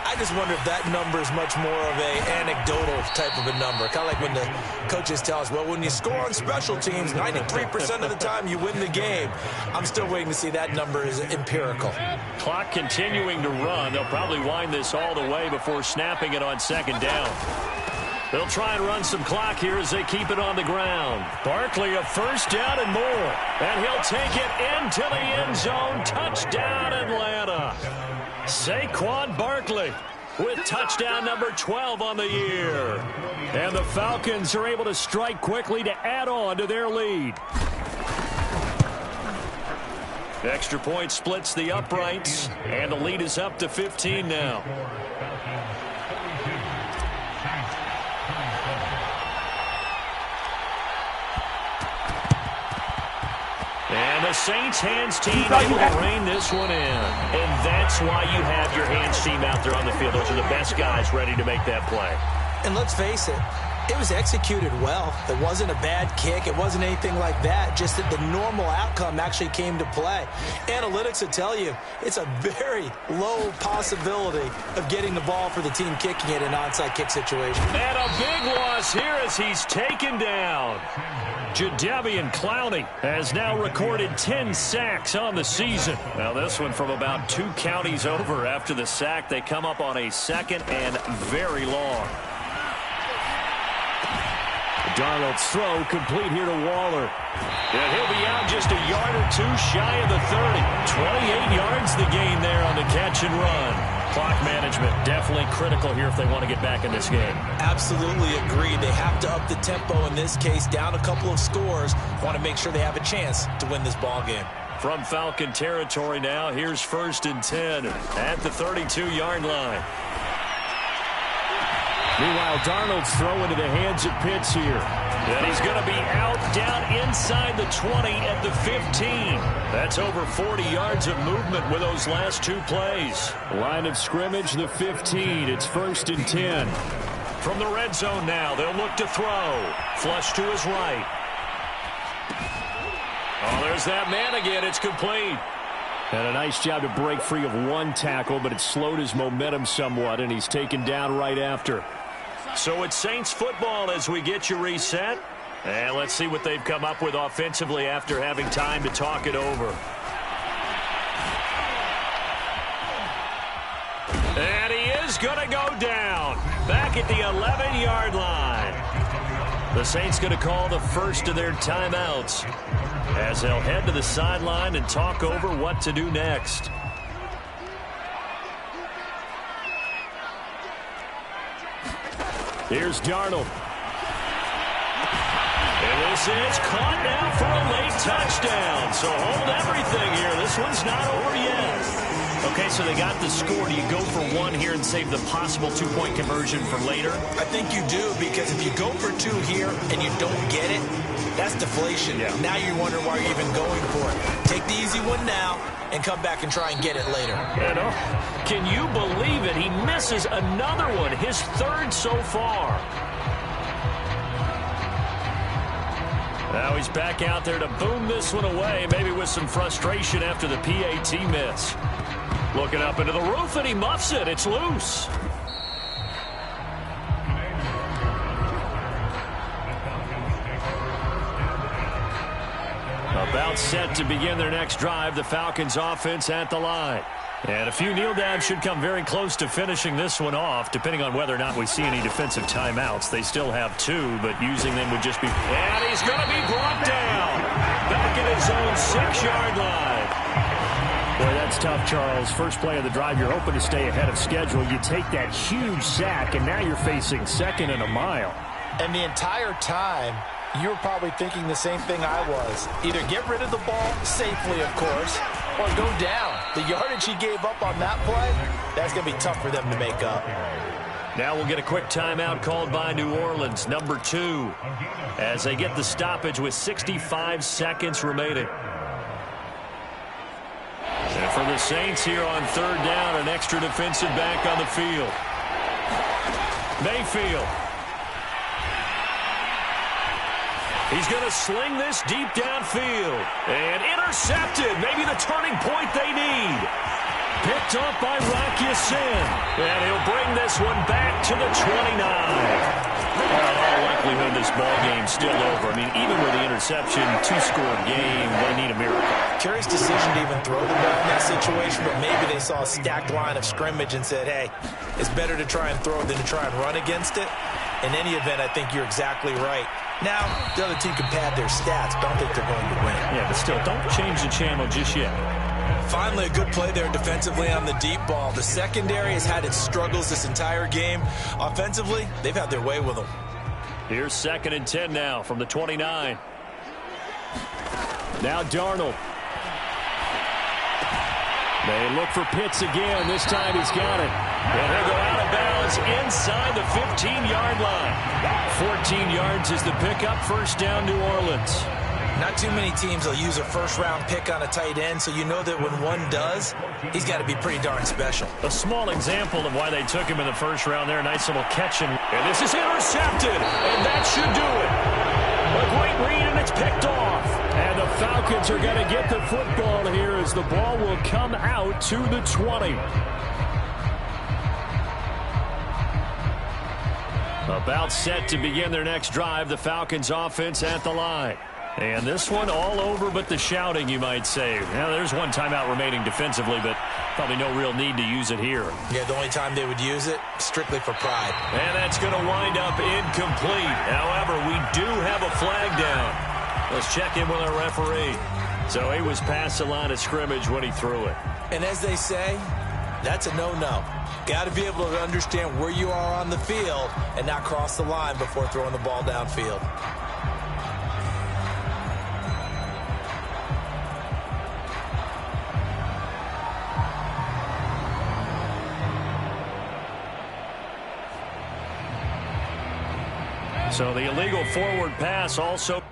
I just wonder if that number is much more of a anecdotal type of a number. Kind of like when the coaches tell us, well, when you score on special teams, 93% of the time you win the game. I'm still waiting to see that number is empirical. Clock continuing to run. They'll probably wind this all the way before snapping it on 2nd down. They'll try and run some clock here as they keep it on the ground. Barkley, a 1st down and more. And he'll take it into the end zone. Touchdown, Atlanta. Saquon Barkley with touchdown number 12 on the year. And the Falcons are able to strike quickly to add on to their lead. Extra point splits the uprights, and the lead is up to 15 now. And the Saints hands team able to rein this one in. And that's why you have your hands team out there on the field. Those are the best guys ready to make that play. And let's face it, it was executed well. It wasn't a bad kick. It wasn't anything like that. Just that the normal outcome actually came to play. Analytics will tell you it's a very low possibility of getting the ball for the team kicking it in an onside kick situation. And a big loss here as he's taken down. Jadeveon Clowney has now recorded 10 sacks on the season. Now this one from about 2 counties over after the sack. They come up on a 2nd and very long. Darnold's throw complete here to Waller. And he'll be out just a yard or 2 shy of the 30. 28 yards the gain there on the catch and run. Clock management definitely critical here if they want to get back in this game. Absolutely agreed. They have to up the tempo in this case, down a couple of scores. Want to make sure they have a chance to win this ball game. From Falcon territory now, here's 1st and 10 at the 32-yard line. Meanwhile, Darnold's throw into the hands of Pitts here. And he's going to be out down inside the 20 at the 15. That's over 40 yards of movement with those last 2 plays. Line of scrimmage, the 15. It's 1st and 10. From the red zone now, they'll look to throw. Flush to his right. Oh, there's that man again. It's complete. And a nice job to break free of 1 tackle, but it slowed his momentum somewhat, and he's taken down right after. So it's Saints football as we get you reset. And let's see what they've come up with offensively after having time to talk it over. And he is going to go down. Back at the 11-yard line. The Saints going to call the first of their timeouts as they'll head to the sideline and talk over what to do next. Here's Darnold. And this is caught now for a late touchdown. So hold everything here. This one's not over yet. Okay, so they got the score. Do you go for one here and save the possible two-point conversion for later? I think you do, because if you go for two here and you don't get it, that's deflation. Yeah. Now you wonder why you're even going for it. Take the easy one now and come back and try and get it later. You know, can you believe it? He misses another one, his third so far. Now he's back out there to boom this one away, maybe with some frustration after the PAT miss. Looking up into the roof, and he muffs it. It's loose. About set to begin their next drive, the Falcons offense at the line. And a few kneel downs should come very close to finishing this one off, depending on whether or not we see any defensive timeouts. They still have two, but using them would just be... And he's going to be brought down. Back at his own 6-yard line. Boy, that's tough, Charles. First play of the drive, you're hoping to stay ahead of schedule. You take that huge sack, and now you're facing second and a mile. And the entire time, you were probably thinking the same thing I was. Either get rid of the ball, safely, of course, or go down. The yardage he gave up on that play, that's going to be tough for them to make up. Now we'll get a quick timeout called by New Orleans, number 2, as they get the stoppage with 65 seconds remaining. And for the Saints here on third down, an extra defensive back on the field. Mayfield. He's going to sling this deep downfield. And intercepted. Maybe the turning point they need. Picked up by Rocky Sin. And he'll bring this one back to the 29. Well, in all likelihood, this ball game's still over. I mean, even with the interception, 2-score game, they need a miracle. Curious decision to even throw the ball in that situation, but maybe they saw a stacked line of scrimmage and said, hey, it's better to try and throw than to try and run against it. In any event, I think you're exactly right. Now, the other team can pad their stats, but I don't think they're going to win. Yeah, but still, don't change the channel just yet. Finally, a good play there defensively on the deep ball. The secondary has had its struggles this entire game. Offensively, they've had their way with them. Here's 2nd and 10 now from the 29. Now Darnold. They look for Pitts again. This time he's got it. And he'll go out of bounds inside the 15-yard line. 14 yards is the pickup. First down, New Orleans. Not too many teams will use a first-round pick on a tight end, so you know that when one does, he's got to be pretty darn special. A small example of why they took him in the first round there. Nice little catch. And this is intercepted. And that should do it. A great read, and it's picked off. And the Falcons are going to get the football here as the ball will come out to the 20. About set to begin their next drive, the Falcons offense at the line. And this one all over but the shouting, you might say. Now, there's one timeout remaining defensively, but probably no real need to use it here. Yeah, the only time they would use it, strictly for pride. And that's going to wind up incomplete. However, we do have a flag down. Let's check in with our referee. So he was past the line of scrimmage when he threw it. And as they say, that's a no-no. Got to be able to understand where you are on the field and not cross the line before throwing the ball downfield. So the illegal forward pass also...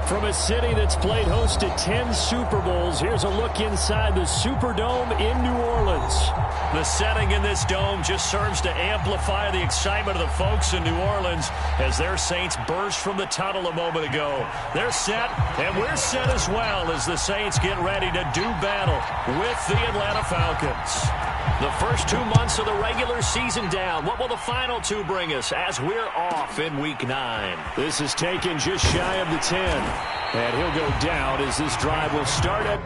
From a city that's played host to 10 Super Bowls, here's a look inside the Superdome in New Orleans. The setting in this dome just serves to amplify the excitement of the folks in New Orleans as their Saints burst from the tunnel a moment ago. They're set, and we're set as well as the Saints get ready to do battle with the Atlanta Falcons. The first 2 months of the regular season down. What will the final 2 bring us as we're off in Week 9? This is taken just shy of the 10. And he'll go down as this drive will start at...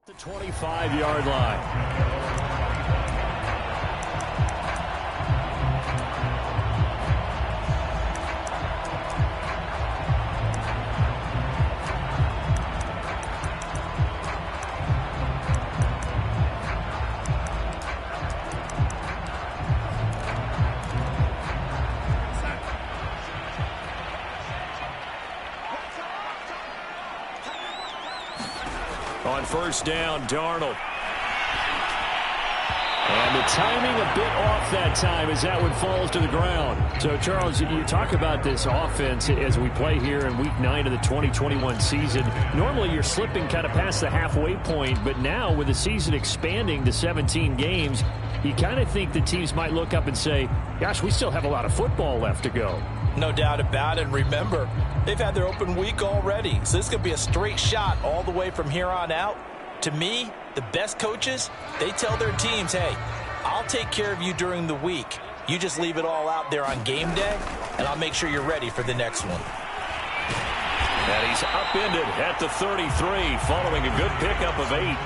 the 25-yard line. On first down, Darnold. And the timing a bit off that time as that one falls to the ground. So, Charles, you talk about this offense as we play here in Week 9 of the 2021 season. Normally, you're slipping kind of past the halfway point, but now with the season expanding to 17 games, you kind of think the teams might look up and say, gosh, we still have a lot of football left to go. No doubt about it. Remember, they've had their open week already, so this could be a straight shot all the way from here on out. To me, the best coaches, they tell their teams, hey, I'll take care of you during the week. You just leave it all out there on game day, and I'll make sure you're ready for the next one. And he's upended at the 33 following a good pickup of 8.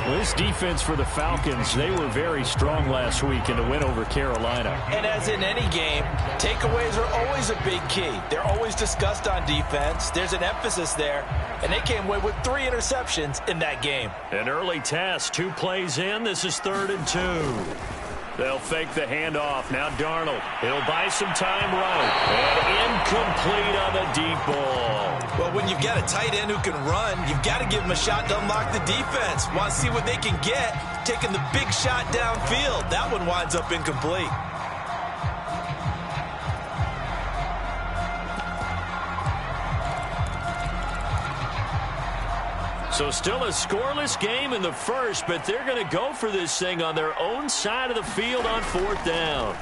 Well, this defense for the Falcons, they were very strong last week in the win over Carolina. And as in any game, takeaways are always a big key. They're always discussed on defense. There's an emphasis there, and they came away with 3 interceptions in that game. An early test, 2 plays in. This is 3rd and 2. They'll fake the handoff. Now Darnold. He'll buy some time right. And incomplete on the deep ball. Well, when you've got a tight end who can run, you've got to give him a shot to unlock the defense. Want to see what they can get, taking the big shot downfield. That one winds up incomplete. So still a scoreless game in the first, but they're going to go for this thing on their own side of the field on 4th down.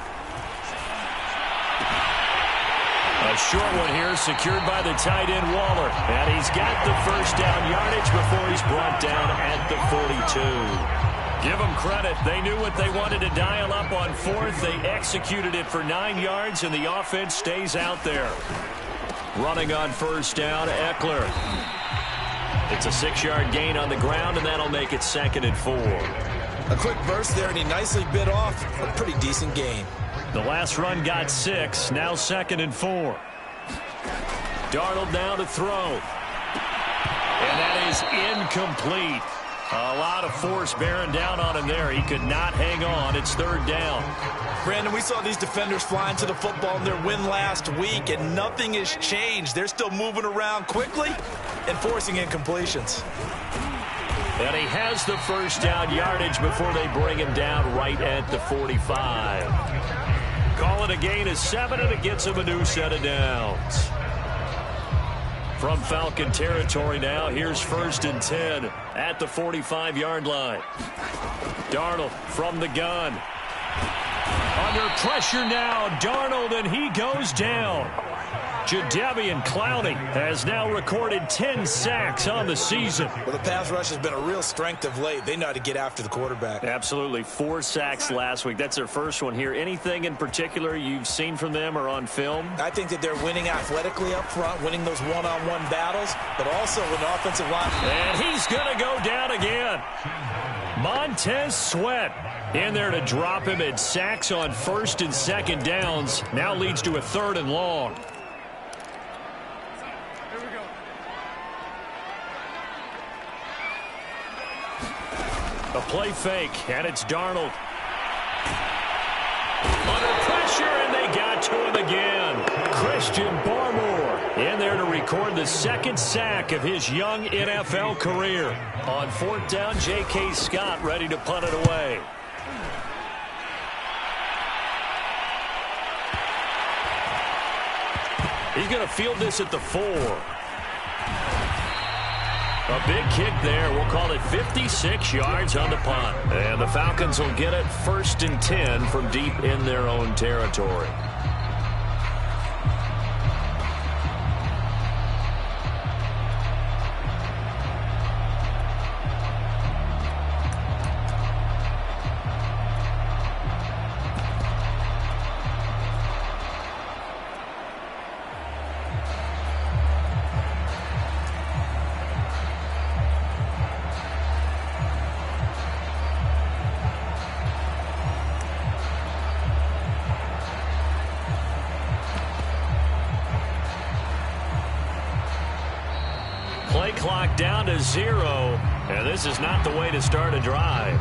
A short one here secured by the tight end Waller. And he's got the first down yardage before he's brought down at the 42. Give them credit. They knew what they wanted to dial up on 4th. They executed it for 9 yards, and the offense stays out there. Running on first down, Eckler. It's a 6-yard gain on the ground, and that'll make it 2nd and 4. A quick burst there, and he nicely bit off a pretty decent gain. The last run got 6, now 2nd and 4. Darnold now to throw. And that is incomplete. A lot of force bearing down on him there. He could not hang on. It's 3rd down. Brandon, we saw these defenders flying to the football in their win last week, and nothing has changed. They're still moving around quickly and forcing incompletions. And he has the first down yardage before they bring him down right at the 45. Call it a gain of 7, and it gets him a new set of downs. From Falcon territory now, here's 1st and 10 at the 45-yard line. Darnold from the gun. Under pressure now, Darnold, and he goes down. Jadeveon Clowney has now recorded 10 sacks on the season. Well, the pass rush has been a real strength of late. They know how to get after the quarterback. Absolutely. 4 sacks last week. That's their first one here. Anything in particular you've seen from them or on film? I think that they're winning athletically up front, winning those one-on-one battles, but also with an offensive line. And he's going to go down again. Montez Sweat in there to drop him at sacks on 1st and 2nd downs. Now leads to a 3rd and long. A play fake, and it's Darnold. Under pressure, and they got to him again. Christian Barmore in there to record the 2nd sack of his young NFL career. On 4th down, J.K. Scott ready to punt it away. He's going to field this at the 4. A big kick there. We'll call it 56 yards on the punt. And the Falcons will get it 1st and 10 from deep in their own territory. Play clock down to 0, and this is not the way to start a drive.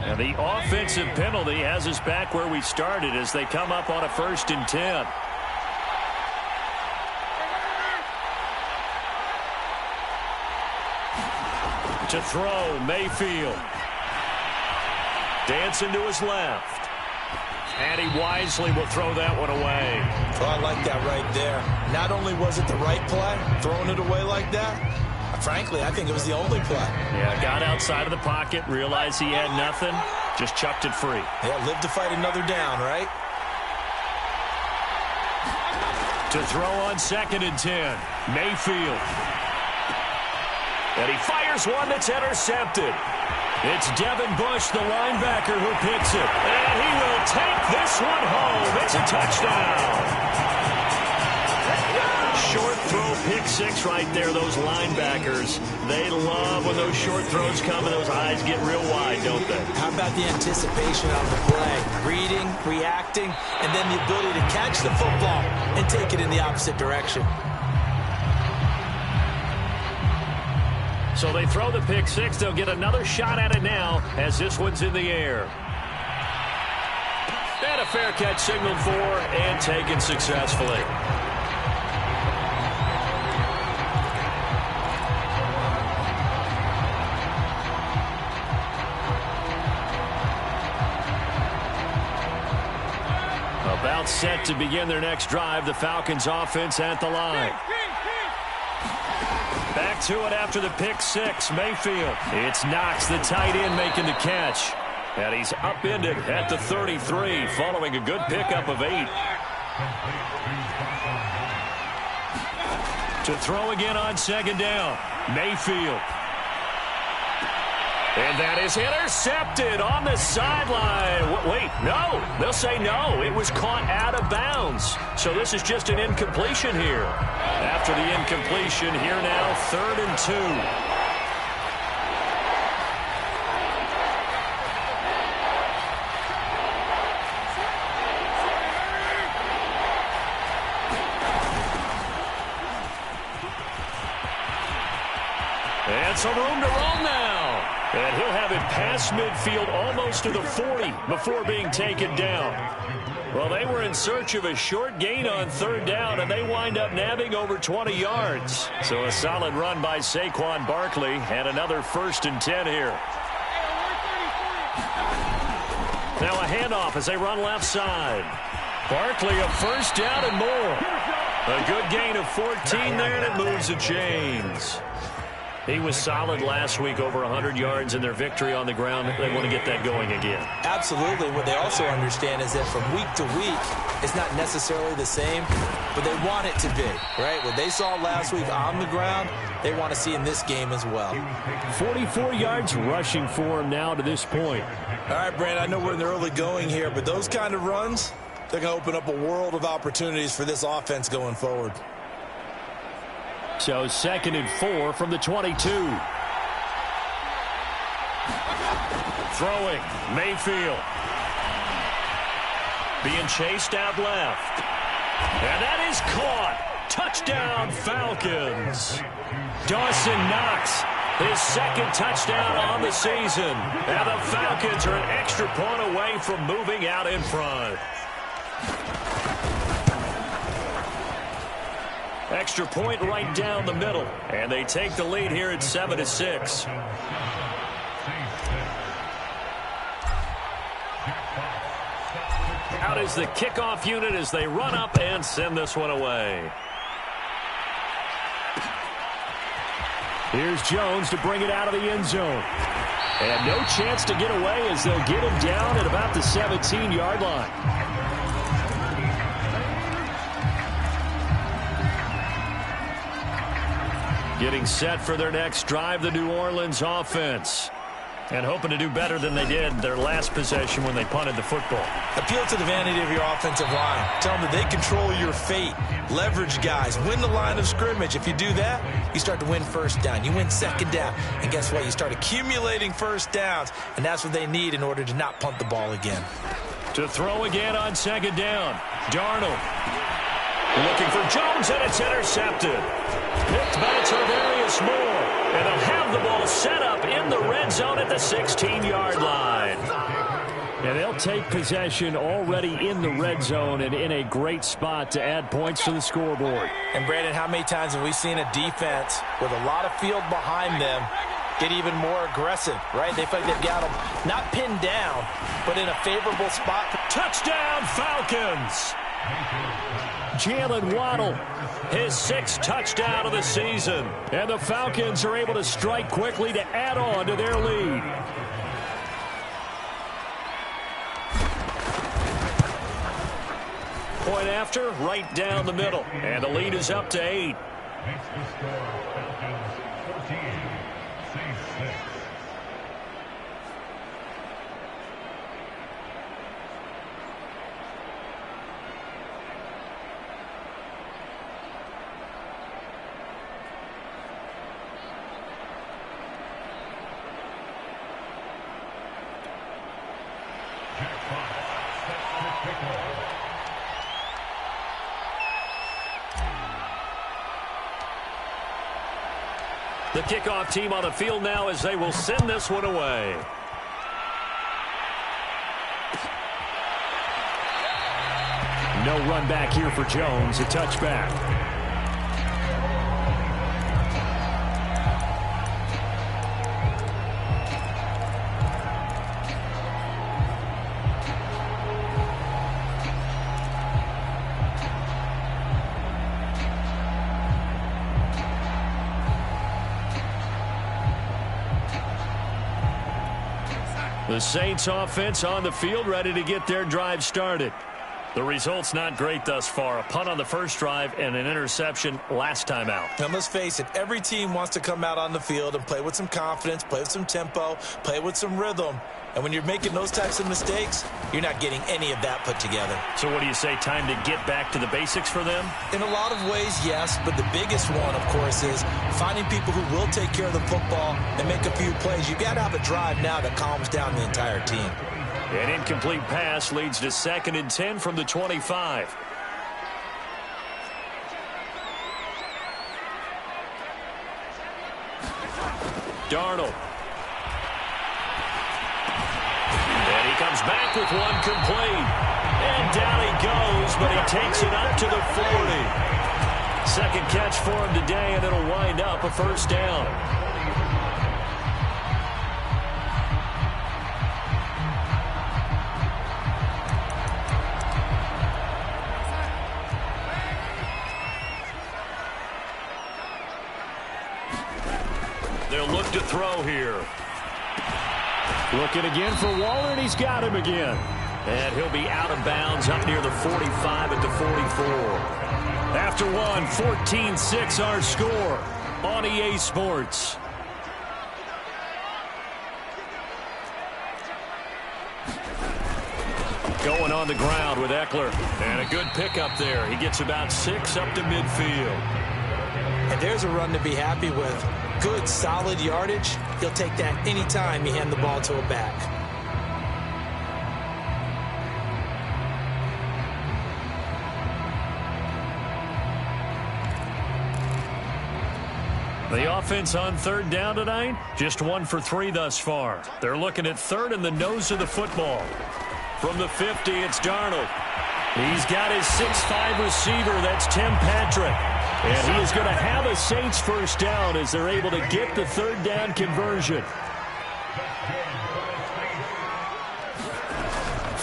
And the offensive penalty has us back where we started as they come up on a 1st and 10. To throw, Mayfield. Dancing to his left. And he wisely will throw that one away. Oh, I like that right there. Not only was it the right play, throwing it away like that, frankly, I think it was the only play. Yeah, got outside of the pocket, realized he had nothing, just chucked it free. Yeah, live to fight another down, right? To throw on 2nd and 10, Mayfield. And he fires one that's intercepted. It's Devin Bush, the linebacker, who picks it. And he will take this one home. It's a touchdown. Short throw, pick 6 right there. Those linebackers, they love when those short throws come and those eyes get real wide, don't they? How about the anticipation on the play? Reading, reacting, and then the ability to catch the football and take it in the opposite direction. So they throw the pick 6. They'll get another shot at it now as this one's in the air. And a fair catch signaled for and taken successfully. About set to begin their next drive. The Falcons offense at the line. Back to it after the pick 6. Mayfield. It's Knox, the tight end, making the catch. And he's upended at the 33 following a good pickup of 8. To throw again on 2nd down. Mayfield. And that is intercepted on the sideline. Wait, no. They'll say no. It was caught out of bounds. So this is just an incompletion here. After the incompletion, here now, 3rd and 2. And some room to roam now. And he'll have it past midfield almost to the 40 before being taken down. Well, they were in search of a short gain on 3rd down, and they wind up nabbing over 20 yards. So a solid run by Saquon Barkley, and another 1st and 10 here. Now a handoff as they run left side. Barkley a first down and more. A good gain of 14 there, and it moves the chains. He was solid last week, over 100 yards in their victory on the ground. They want to get that going again. Absolutely. What they also understand is that from week to week, it's not necessarily the same, but they want it to be, right? What they saw last week on the ground, they want to see in this game as well. 44 yards rushing for him now to this point. All right, Brandon, I know we're in the early going here, but those kind of runs, they're going to open up a world of opportunities for this offense going forward. So 2nd and 4 from the 22. Throwing, Mayfield. Being chased out left. And that is caught. Touchdown, Falcons. Dawson Knox, his 2nd touchdown on the season. And the Falcons are an extra point away from moving out in front. Extra point right down the middle. And they take the lead here at 7-6. Out is the kickoff unit as they run up and send this one away. Here's Jones to bring it out of the end zone. And no chance to get away as they'll get him down at about the 17-yard line. Getting set for their next drive, the New Orleans offense. And hoping to do better than they did their last possession when they punted the football. Appeal to the vanity of your offensive line. Tell them that they control your fate. Leverage guys. Win the line of scrimmage. If you do that, you start to win first down. You win 2nd down. And guess what? You start accumulating first downs. And that's what they need in order to not punt the ball again. To throw again on 2nd down. Darnold. Looking for Jones, and it's intercepted. Picked by Tarvarius Moore. And they'll have the ball set up in the red zone at the 16-yard line. And they'll take possession already in the red zone and in a great spot to add points to the scoreboard. And, Brandon, how many times have we seen a defense with a lot of field behind them get even more aggressive, right? They feel like they've got them not pinned down, but in a favorable spot. Touchdown, Falcons! Jalen Waddle, his 6th touchdown of the season. And the Falcons are able to strike quickly to add on to their lead. Point after, right down the middle. And the lead is up to 8. Makes the score Falcons 14, Saints 6. The kickoff team on the field now as they will send this one away. No run back here for Jones, a touchback. The Saints offense on the field ready to get their drive started. The result's not great thus far. A punt on the first drive and an interception last time out. Now, let's face it, every team wants to come out on the field and play with some confidence, play with some tempo, play with some rhythm. And when you're making those types of mistakes, you're not getting any of that put together. So what do you say, time to get back to the basics for them? In a lot of ways, yes, but the biggest one, of course, is finding people who will take care of the football and make a few plays. You've got to have a drive now that calms down the entire team. An incomplete pass leads to 2nd and 10 from the 25. Darnold. And he comes back with one complete. And down he goes, but he takes it up to the 40. 2nd catch for him today, and it'll wind up a first down. They'll look to throw here. Looking again for Waller, and he's got him again. And he'll be out of bounds up near the 45 at the 44. After one, 14-6 our score on EA Sports. Going on the ground with Eckler. And a good pickup there. He gets about 6 up to midfield. And there's a run to be happy with. Good, solid yardage. He'll take that anytime you hand the ball to a back. The offense on third down tonight, just 1 for 3 thus far. They're looking at third in the nose of the football. From the 50, it's Darnold. He's got his 6'5 receiver, that's Tim Patrick. And he is going to have a Saints first down as they're able to get the third down conversion.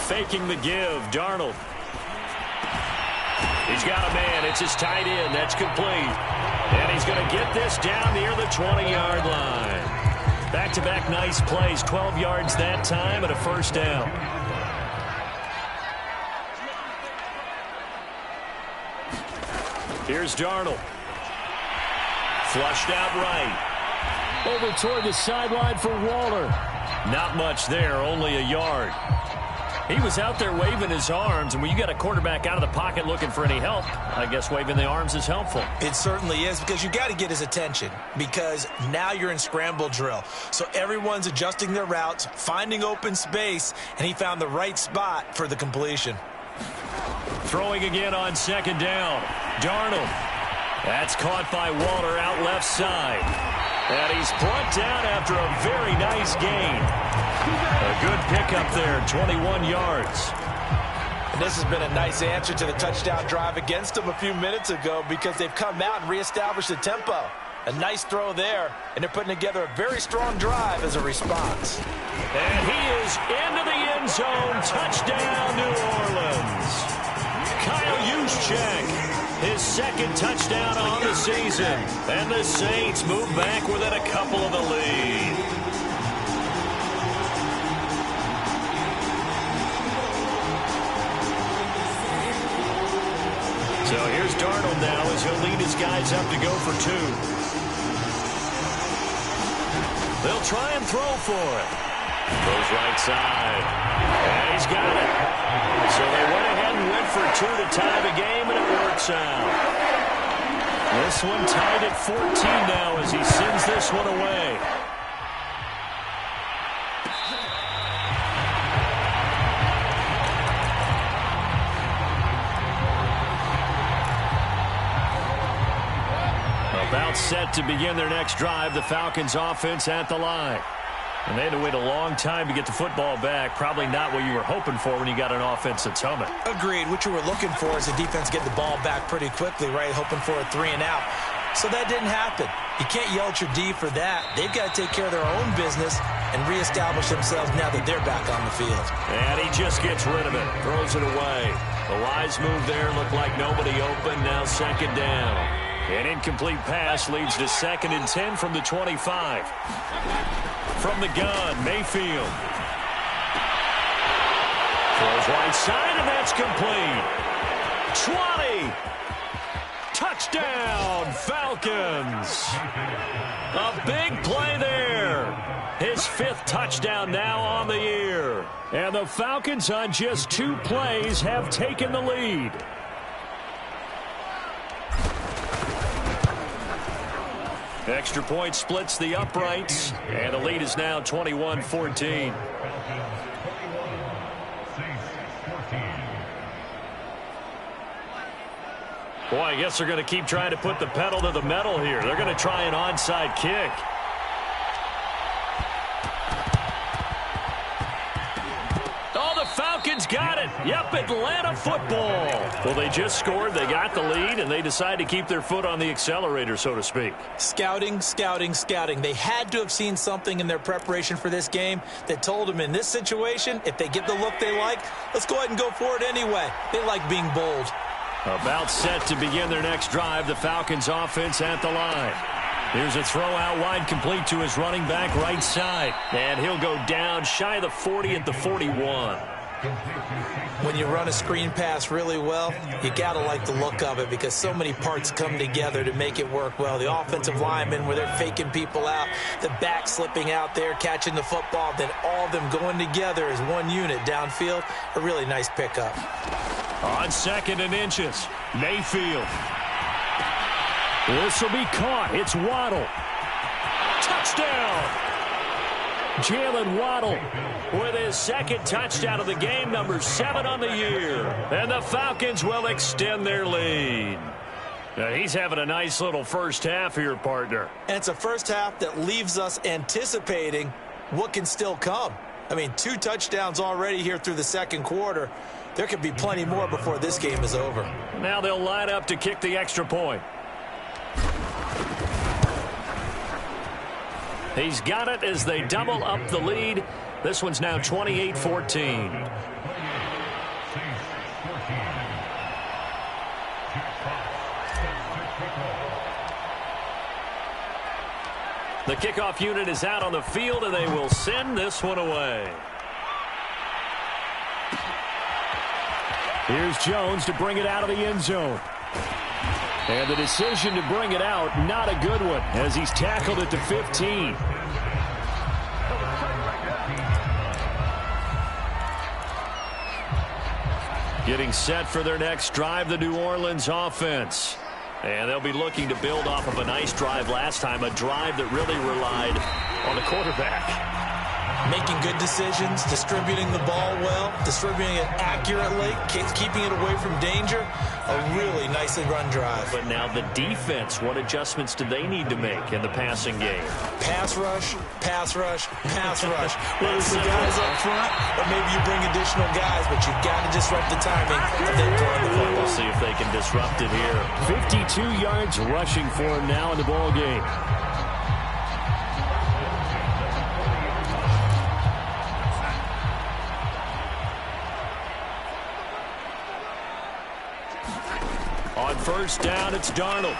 Faking the give, Darnold. He's got a man. It's his tight end. That's complete. And he's going to get this down near the 20-yard line. Back-to-back nice plays. 12 yards that time and a first down. Here's Darnold. Flushed out right. Over toward the sideline for Waller. Not much there, only a yard. He was out there waving his arms, and when you got a quarterback out of the pocket looking for any help, I guess waving the arms is helpful. It certainly is, because you got to get his attention, because now you're in scramble drill. So everyone's adjusting their routes, finding open space, and he found the right spot for the completion. Throwing again on second down. Darnold. That's caught by Waller out left side. And he's brought down after a very nice gain. A good pickup there, 21 yards. And this has been a nice answer to the touchdown drive against them a few minutes ago, because they've come out and reestablished the tempo. A nice throw there, and they're putting together a very strong drive as a response. And he is into the end zone. Touchdown, New Orleans. Kyle Juszczyk, his second touchdown on the season. And the Saints move back within a couple of the lead. So here's Darnold now as he'll lead his guys up to go for 2. They'll try and throw for it. Goes right side. And he's got it. So they went ahead and went for 2 to tie the game, and it works out. This one tied at 14 now as he sends this one away. About set to begin their next drive, the Falcons offense at the line. And they had to wait a long time to get the football back. Probably not what you were hoping for when you got an offense that's humming. Agreed. What you were looking for is the defense get the ball back pretty quickly, right? Hoping for a 3 and out. So that didn't happen. You can't yell at your D for that. They've got to take care of their own business and reestablish themselves now that they're back on the field. And he just gets rid of it. Throws it away. The wise move there looked like nobody open. Now second down. An incomplete pass leads to 2nd and 10 from the 25. From the gun, Mayfield. Throws right side, and that's complete. 20. Touchdown, Falcons. A big play there. His 5th touchdown now on the year. And the Falcons on just 2 plays have taken the lead. Extra point splits the uprights, and the lead is now 21-14. Boy, I guess they're going to keep trying to put the pedal to the metal here. They're going to try an onside kick. Oh, the Falcons got it. Yep, Atlanta football. Well, they just scored. They got the lead, and they decide to keep their foot on the accelerator, so to speak. Scouting, scouting, scouting. They had to have seen something in their preparation for this game that told them in this situation, if they get the look they like, let's go ahead and go for it anyway. They like being bold. About set to begin their next drive, the Falcons offense at the line. Here's a throw out wide, complete to his running back right side. And he'll go down shy of the 40 at the 41. When you run a screen pass really well, you got to like the look of it because so many parts come together to make it work well. The offensive linemen, where they're faking people out, the back slipping out there, catching the football, then all of them going together as one unit downfield. A really nice pickup. On 2nd and inches, Mayfield. This will be caught. It's Waddle. Touchdown! Jalen Waddle with his 2nd touchdown of the game, number 7 on the year. And the Falcons will extend their lead. Now, he's having a nice little first half here, partner. And it's a first half that leaves us anticipating what can still come. I mean, 2 touchdowns already here through the 2nd quarter. There could be plenty more before this game is over. Now they'll line up to kick the extra point. He's got it as they double up the lead. This one's now 28-14. The kickoff unit is out on the field, and they will send this one away. Here's Jones to bring it out of the end zone. And the decision to bring it out, not a good one, as he's tackled at the 15. Getting set for their next drive, the New Orleans offense. And they'll be looking to build off of a nice drive last time, a drive that really relied on the quarterback. Making good decisions, distributing the ball well, distributing it accurately, keeping it away from danger. A really nicely run drive. But now the defense, what adjustments do they need to make in the passing game? Pass rush, pass rush, pass rush. Whether it's the guys up front or maybe you bring additional guys, but you've got to disrupt the timing of them throwing the football. We'll see if they can disrupt it here. 52 yards rushing for him now in the ball game. On 1st down, it's Darnold.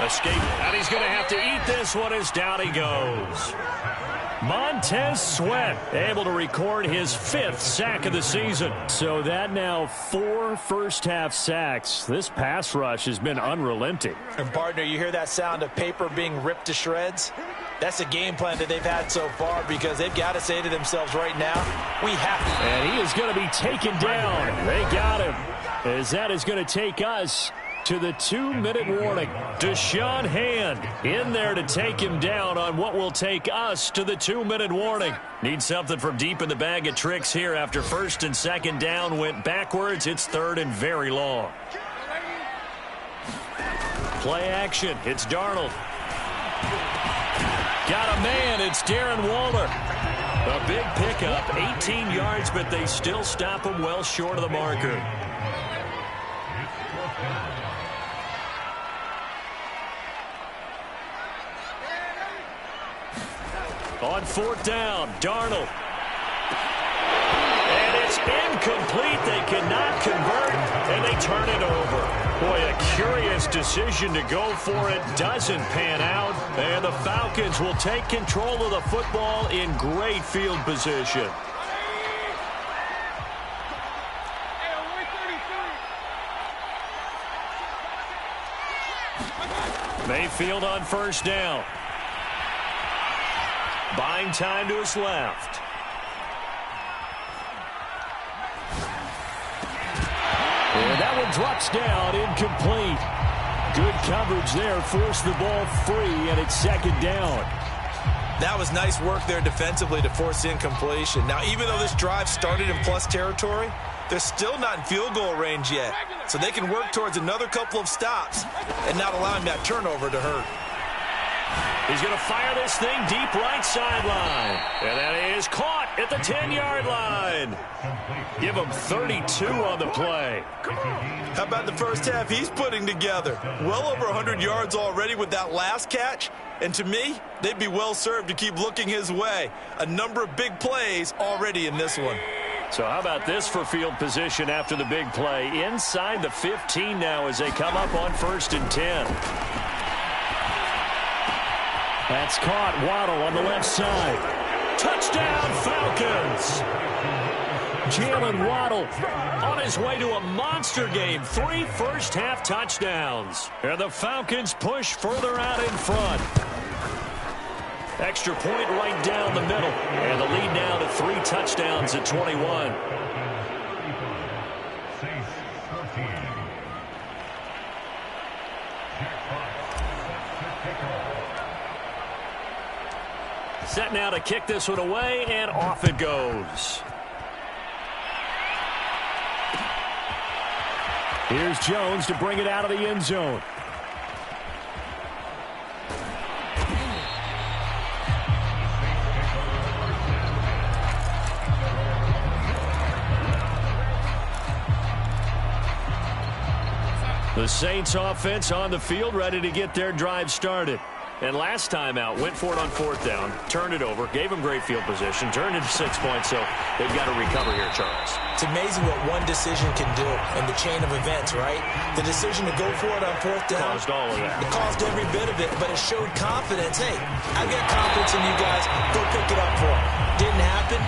Escape, and he's going to have to eat this one as down he goes. Montez Sweat able to record his 5th sack of the season. So that now 4 first-half sacks. This pass rush has been unrelenting. And, partner, you hear that sound of paper being ripped to shreds? That's a game plan that they've had so far because they've got to say to themselves right now, we have to. And he is going to be taken down. They got him. As that is going to take us to the 2-minute warning. Deshaun Hand in there to take him down on what will take us to the 2-minute warning. Need something from deep in the bag of tricks here after 1st and 2nd down went backwards. It's 3rd and very long. Play action. It's Darnold. Got a man. It's Darren Waller. A big pickup, 18 yards, but they still stop him well short of the marker. On 4th down, Darnold. And it's incomplete. They cannot convert, and they turn it over. Boy, a curious decision to go for it. Doesn't pan out, and the Falcons will take control of the football in great field position. Mayfield on 1st down. Buying time to his left. And that one drops down, incomplete. Good coverage there, forced the ball free, and it's 2nd down. That was nice work there defensively to force incompletion. Now, even though this drive started in plus territory, they're still not in field goal range yet. So they can work towards another couple of stops and not allowing that turnover to hurt. He's going to fire this thing deep right sideline. And that is caught at the 10-yard line. Give him 32 on the play. How about the first half he's putting together? Well over 100 yards already with that last catch. And to me, they'd be well served to keep looking his way. A number of big plays already in this one. So how about this for field position after the big play? Inside the 15 now as they come up on 1st and 10. That's caught. Waddle on the left side. Touchdown, Falcons! Jalen Waddle on his way to a monster game. 3 first-half touchdowns. And the Falcons push further out in front. Extra point right down the middle. And the lead now to 3 touchdowns at 21. Set now to kick this one away, and off it goes. Here's Jones to bring it out of the end zone. The Saints offense on the field, ready to get their drive started. And last time out, went for it on 4th down, turned it over, gave them great field position, turned it 6 points, so they've got to recover here, Charles. It's amazing what one decision can do in the chain of events, right? The decision to go for it on 4th down. Caused all of that. It caused every bit of it, but it showed confidence. Hey, I've got confidence in you guys. Go pick it up for them. Didn't happen.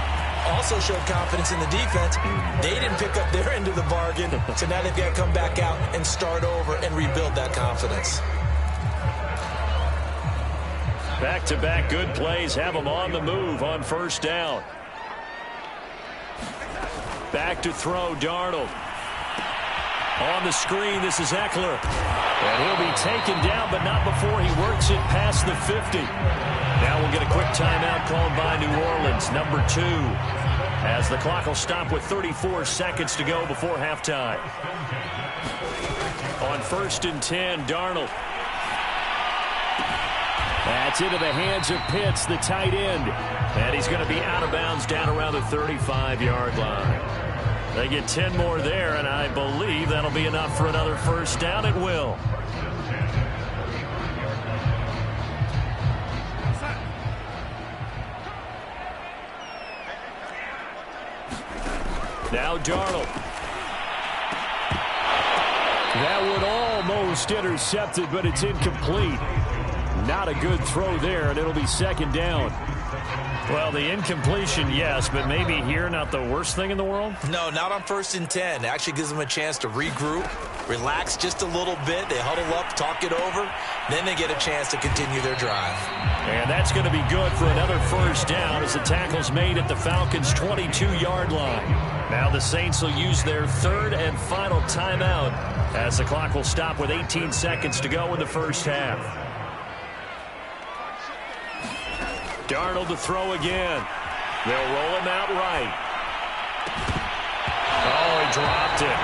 Also showed confidence in the defense. They didn't pick up their end of the bargain, so now they've got to come back out and start over and rebuild that confidence. Back-to-back good plays have them on the move on 1st down. Back to throw, Darnold. On the screen, this is Eckler. And he'll be taken down, but not before he works it past the 50. Now we'll get a quick timeout called by New Orleans, number 2. As the clock will stop with 34 seconds to go before halftime. On 1st and 10, Darnold. That's into the hands of Pitts, the tight end. And he's going to be out of bounds down around the 35-yard line. They get 10 more there, and I believe that'll be enough for another 1st down. It will. Now Darnold. That would almost intercepted, but it's incomplete. Not a good throw there, and it'll be 2nd down. Well, the incompletion, yes, but maybe here not the worst thing in the world? No, not on 1st and 10. It actually gives them a chance to regroup, relax just a little bit. They huddle up, talk it over. Then they get a chance to continue their drive. And that's going to be good for another 1st down as the tackle's made at the Falcons' 22-yard line. Now the Saints will use their 3rd and final timeout as the clock will stop with 18 seconds to go in the 1st half. Darnold to throw again. They'll roll him out right. Oh, he dropped it.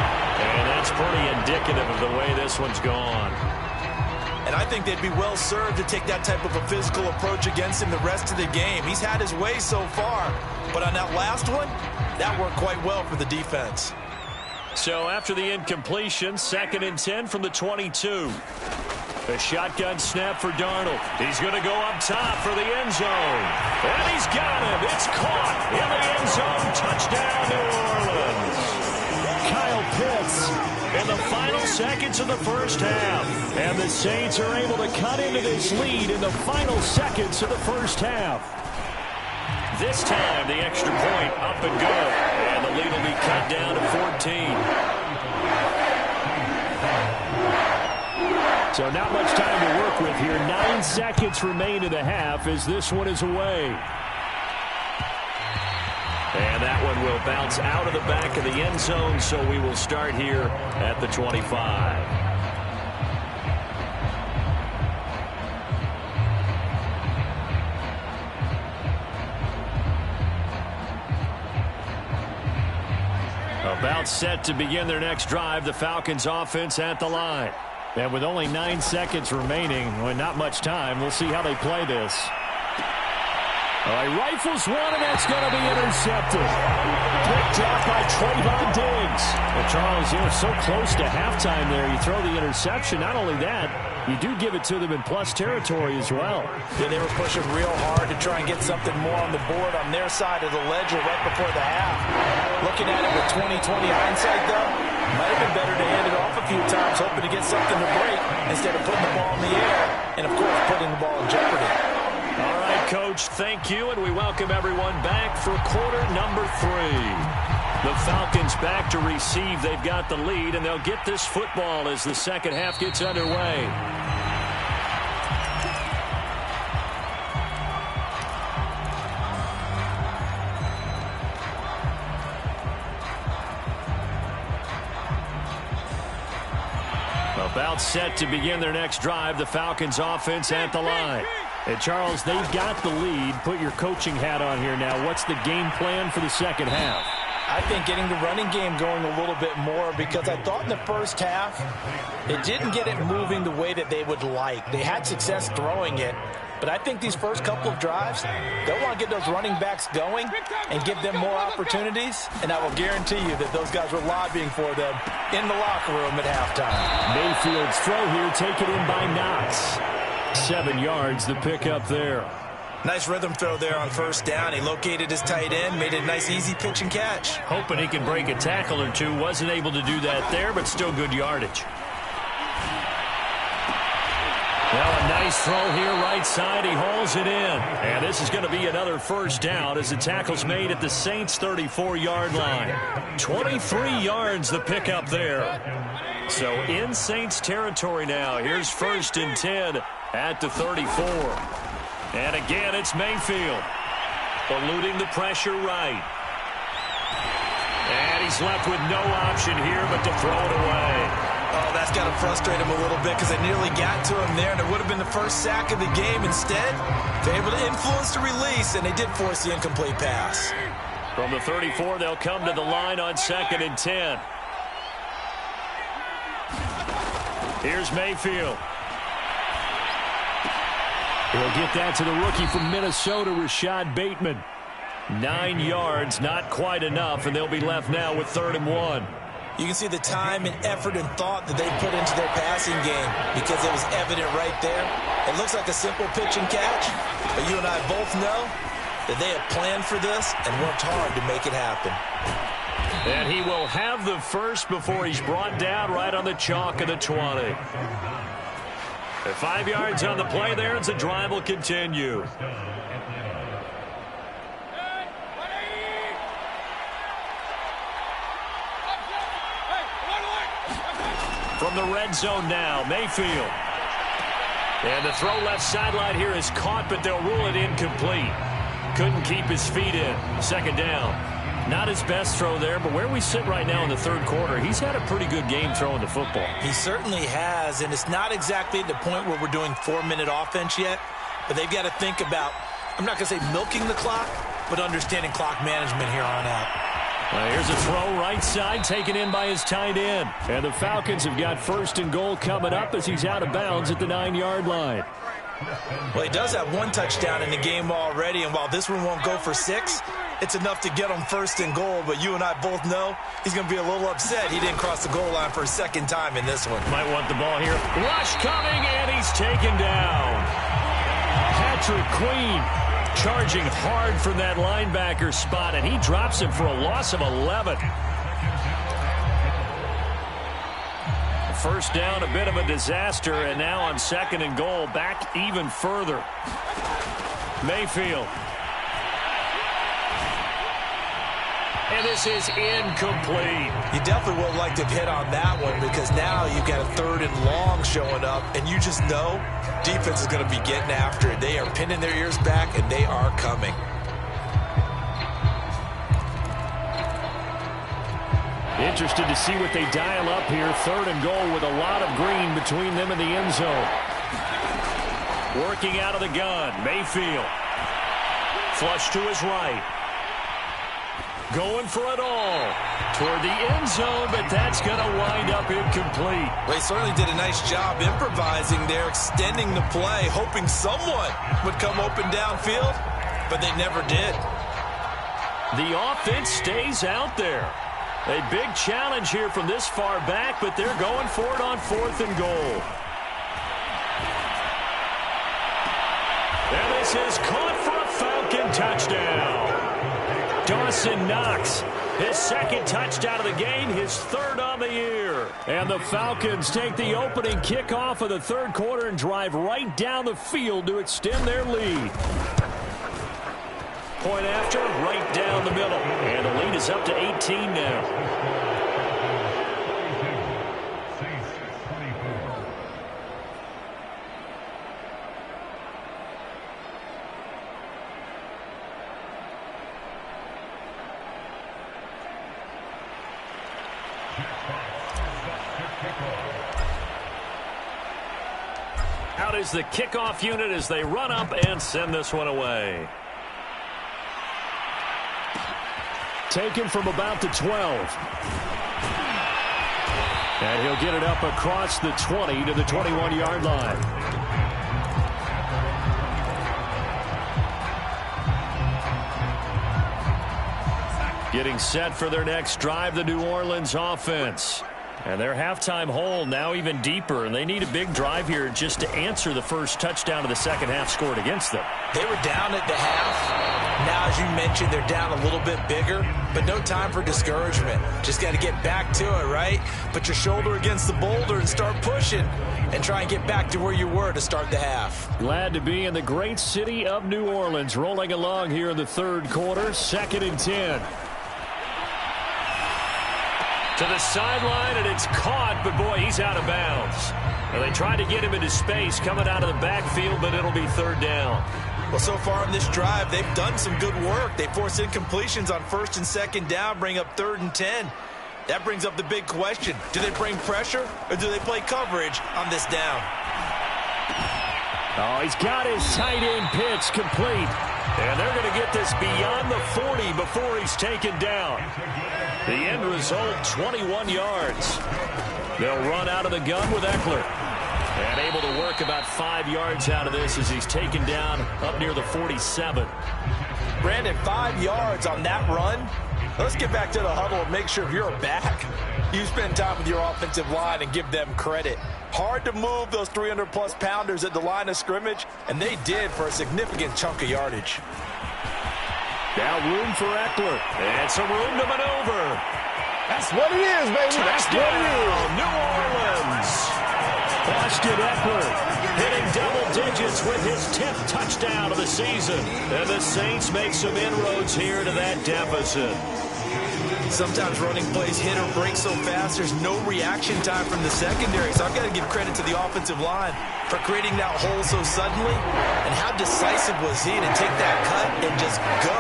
And that's pretty indicative of the way this one's gone. And I think they'd be well served to take that type of a physical approach against him the rest of the game. He's had his way so far. But on that last one, that worked quite well for the defense. So after the incompletion, 2nd and 10 from the 22. A shotgun snap for Darnold. He's going to go up top for the end zone. And he's got him. It's caught in the end zone. Touchdown, New Orleans. Kyle Pitts in the final seconds of the 1st half. And the Saints are able to cut into this lead in the final seconds of the 1st half. This time, the extra point up and go. And the lead will be cut down to 14. So not much time to work with here. 9 seconds remain in the half as this one is away. And that one will bounce out of the back of the end zone, so we will start here at the 25. About set to begin their next drive, the Falcons offense at the line. And with only 9 seconds remaining, well, not much time, we'll see how they play this. All right, rifles one, and that's going to be intercepted. Picked off by Trayvon Diggs. Well, Charles, you're so close to halftime there. You throw the interception. Not only that, you do give it to them in plus territory as well. Yeah, they were pushing real hard to try and get something more on the board on their side of the ledger right before the half. Looking at it with 20/20 hindsight, though, might have been better to hand it off a few times, hoping to get something to break instead of putting the ball in the air and, of course, putting the ball in jeopardy. Coach. Thank you, and we welcome everyone back for quarter number 3. The Falcons back to receive. They've got the lead, and they'll get this football as the second half gets underway. About set to begin their next drive, the Falcons offense at the line. And Charles, they've got the lead. Put your coaching hat on here now. What's the game plan for the second half? I think getting the running game going a little bit more, because I thought in the first half it didn't get it moving the way that they would like. They had success throwing it, but I think these first couple of drives, they'll want to get those running backs going and give them more opportunities, and I will guarantee you that those guys were lobbying for them in the locker room at halftime. Mayfield's throw here taken in by Knox. 7 yards, the pickup there. Nice rhythm throw there on first down. He located his tight end, made it a nice, easy pitch and catch. Hoping he can break a tackle or two. Wasn't able to do that there, but still good yardage. Well, a nice throw here right side. He hauls it in. And this is going to be another first down as the tackle's made at the Saints' 34-yard line. 23 yards the pickup there. So in Saints territory now. Here's 1st and 10 at the 34. And again, it's Mayfield. Eluding the pressure right. And he's left with no option here but to throw it away. Oh, that's got to frustrate him a little bit, because they nearly got to him there, and it would have been the first sack of the game. Instead, they're able to influence the release, and they did force the incomplete pass. From the 34, they'll come to the line on 2nd and 10. Here's Mayfield. He'll get that to the rookie from Minnesota, Rashad Bateman. 9 yards, not quite enough, and they'll be left now with 3rd and 1. You can see the time and effort and thought that they put into their passing game, because it was evident right there. It looks like a simple pitch and catch, but you and I both know that they have planned for this and worked hard to make it happen. And he will have the first before he's brought down right on the chalk of the 20. 5 yards on the play there as the drive will continue. From the red zone now, Mayfield. And the throw left sideline here is caught, but they'll rule it incomplete. Couldn't keep his feet in. 2nd down. Not his best throw there, but where we sit right now in the 3rd quarter, he's had a pretty good game throwing the football. He certainly has, and it's not exactly at the point where we're doing 4-minute offense yet, but they've got to think about, I'm not going to say milking the clock, but understanding clock management here on out. Here's a throw right side taken in by his tight end. And the Falcons have got 1st and goal coming up as he's out of bounds at the 9-yard line. Well, he does have 1 touchdown in the game already, and while this one won't go for 6, it's enough to get him 1st and goal. But you and I both know he's going to be a little upset he didn't cross the goal line for a 2nd time in this one. Might want the ball here. Rush coming, and he's taken down. Patrick Queen charging hard from that linebacker spot, and he drops him for a loss of 11. First down, a bit of a disaster, and now on 2nd and goal, back even further. Mayfield. And this is incomplete. You definitely would like to hit on that one, because now you've got a 3rd and long showing up, and you just know defense is going to be getting after it. They are pinning their ears back, and they are coming. Interested to see what they dial up here. 3rd and goal with a lot of green between them and the end zone. Working out of the gun, Mayfield. Flush to his right. Going for it all toward the end zone, but that's going to wind up incomplete. Well, he certainly did a nice job improvising there, extending the play, hoping someone would come open downfield, but they never did. The offense stays out there. A big challenge here from this far back, but they're going for it on 4th and goal. And this is caught for a Falcon touchdown. Dawson Knox, his 2nd touchdown of the game, his 3rd on the year. And the Falcons take the opening kickoff of the 3rd quarter and drive right down the field to extend their lead. Point after, right down the middle. And the lead is up to 18 now. Out is the kickoff unit as they run up and send this one away. Taken from about the 12. And he'll get it up across the 20 to the 21-yard line. Getting set for their next drive, the New Orleans offense. And their halftime hole now even deeper, and they need a big drive here just to answer the first touchdown of the second half scored against them. They were down at the half. Now, as you mentioned, they're down a little bit bigger, but no time for discouragement. Just got to get back to it, right? Put your shoulder against the boulder and start pushing and try and get back to where you were to start the half. Glad to be in the great city of New Orleans, rolling along here in the third quarter, 2nd and 10. To the sideline, and it's caught, but boy, he's out of bounds. Well, they tried to get him into space coming out of the backfield, but it'll be third down. Well, so far in this drive, they've done some good work. They force incompletions on 1st and 2nd down, bring up 3rd and 10. That brings up the big question. Do they bring pressure, or do they play coverage on this down? Oh, he's got his tight end pitch complete. And they're going to get this beyond the 40 before he's taken down. The end result, 21 yards. They'll run out of the gun with Eckler. And able to work about 5 yards out of this as he's taken down up near the 47. Brandon, 5 yards on that run. Let's get back to the huddle and make sure if you're a back, you spend time with your offensive line and give them credit. Hard to move those 300-plus pounders at the line of scrimmage, and they did for a significant chunk of yardage. Now room for Eckler. And some room to maneuver. That's what it is, baby. That's what it is. New Orleans. Austin Eckler hitting double digits with his 10th touchdown of the season. And the Saints make some inroads here to that deficit. Sometimes running plays hit or break so fast, there's no reaction time from the secondary. So I've got to give credit to the offensive line for creating that hole so suddenly. And how decisive was he to take that cut and just go?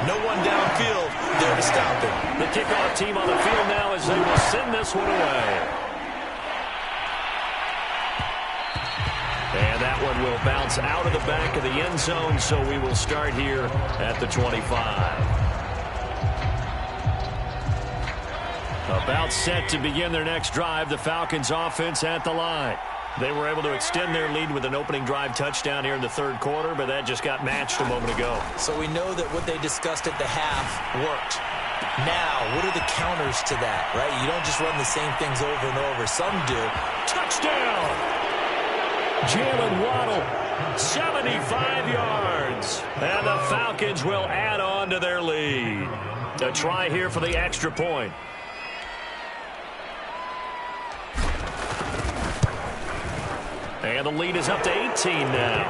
No one downfield there to stop him. The kickoff team on the field now as they will send this one away. And that one will bounce out of the back of the end zone, so we will start here at the 25. About set to begin their next drive, the Falcons offense at the line. They were able to extend their lead with an opening drive touchdown here in the third quarter, but that just got matched a moment ago. So we know that what they discussed at the half worked. Now, what are the counters to that, right? You don't just run the same things over and over. Some do. Touchdown! Jalen Waddle, 75 yards. And the Falcons will add on to their lead. A try here for the extra point. And the lead is up to 18 now.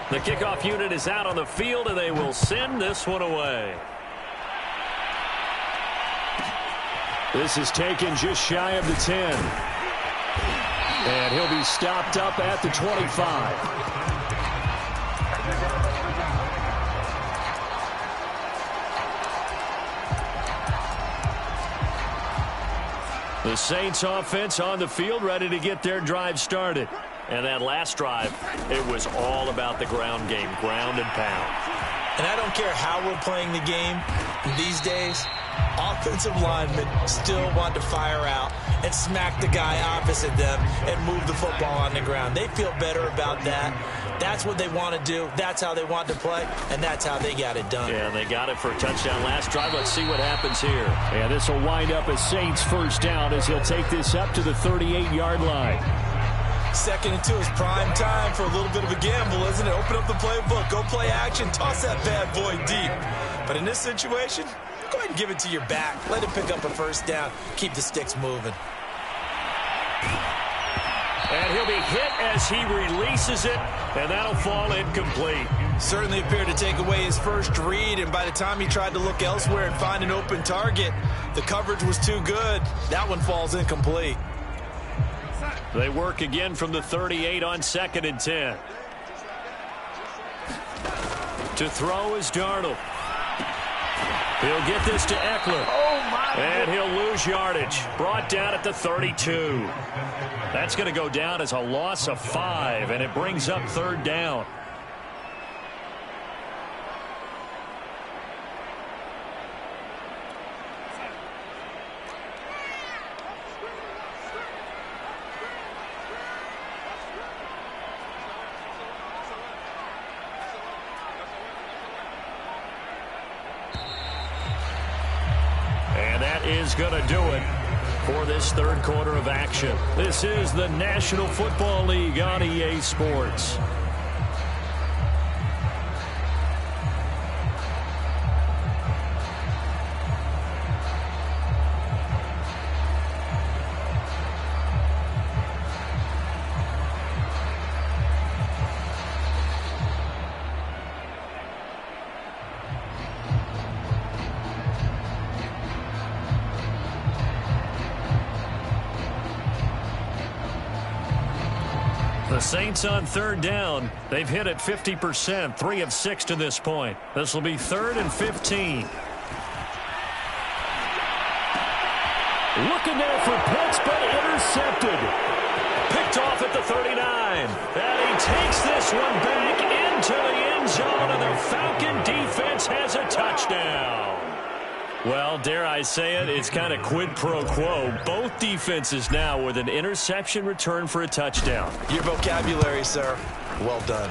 The kickoff unit is out on the field, and they will send this one away. This is taken just shy of the 10. And he'll be stopped up at the 25. The Saints offense on the field, ready to get their drive started. And that last drive, it was all about the ground game, ground and pound. And I don't care how we're playing the game these days, offensive linemen still want to fire out and smack the guy opposite them and move the football on the ground. They feel better about that. That's what they want to do. That's how they want to play, and that's how they got it done. Yeah, they got it for a touchdown last drive. Let's see what happens here. And this will wind up a Saints first down as he'll take this up to the 38-yard line. 2nd and 2 is prime time for a little bit of a gamble, isn't it? Open up the playbook, go play action, toss that bad boy deep. But in this situation, go ahead ahead and give it to your back. Let him pick up a first down. Keep the sticks moving. And he'll be hit as he releases it, and that'll fall incomplete. Certainly appeared to take away his first read, and by the time he tried to look elsewhere and find an open target, the coverage was too good. That one falls incomplete. They work again from the 38 on 2nd and 10. To throw is Darnold. He'll get this to Eckler. And he'll lose yardage. Brought down at the 32. That's going to go down as a loss of 5, and it brings up 3rd down. Is going to do it for this 3rd quarter of action. This is the National Football League on EA Sports. The Saints on 3rd down. They've hit it 50%, 3 of 6 to this point. This will be 3rd and 15. Looking there for Pitts, but intercepted. Picked off at the 39. And he takes this one back into the end zone, and the Falcon defense has a touchdown. Well, dare I say it, it's kind of quid pro quo. Both defenses now with an interception return for a touchdown. Your vocabulary, sir. Well done.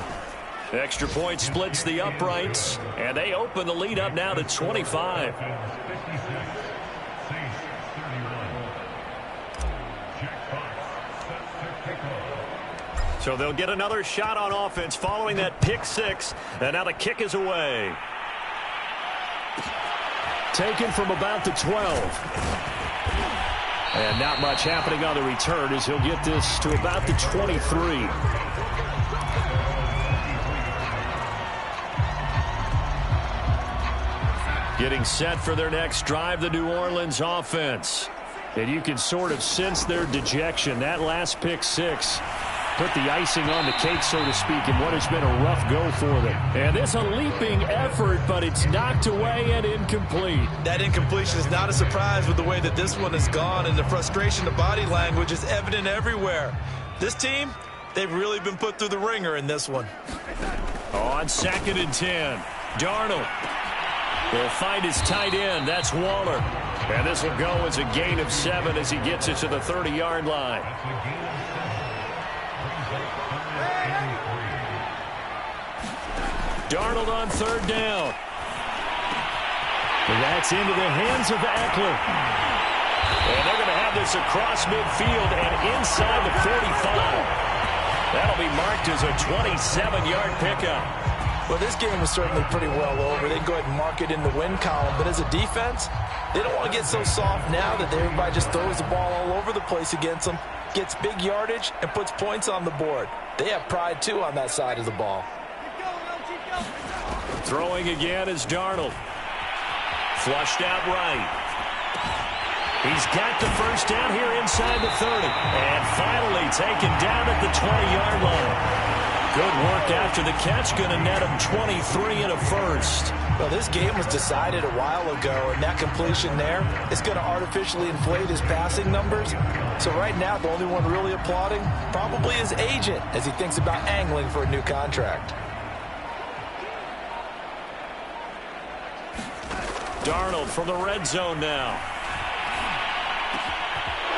Extra point splits the uprights, and they open the lead up now to 25. So they'll get another shot on offense following that pick 6, and now the kick is away. Taken from about the 12. And not much happening on the return as he'll get this to about the 23. Getting set for their next drive, the New Orleans offense. And you can sort of sense their dejection. That last pick 6 put the icing on the cake, so to speak, in what has been a rough go for them. And it's a leaping effort, but it's knocked away and incomplete. That incompletion is not a surprise with the way that this one has gone, and the frustration, the body language is evident everywhere. This team, they've really been put through the ringer in this one. On 2nd and 10, Darnold will find his tight end. That's Waller. And this will go as a gain of 7 as he gets it to the 30-yard line. Darnold on 3rd down. And that's into the hands of Eckler. And they're going to have this across midfield and inside the 45. That'll be marked as a 27-yard pickup. Well, this game was certainly pretty well over. They can go ahead and mark it in the win column. But as a defense, they don't want to get so soft now that everybody just throws the ball all over the place against them, gets big yardage, and puts points on the board. They have pride, too, on that side of the ball. Throwing again is Darnold. Flushed out right. He's got the first down here inside the 30. And finally taken down at the 20-yard line. Good work after the catch. Going to net him 23 and a first. Well, this game was decided a while ago, and that completion there is going to artificially inflate his passing numbers. So right now, the only one really applauding probably his agent as he thinks about angling for a new contract. Darnold from the red zone now.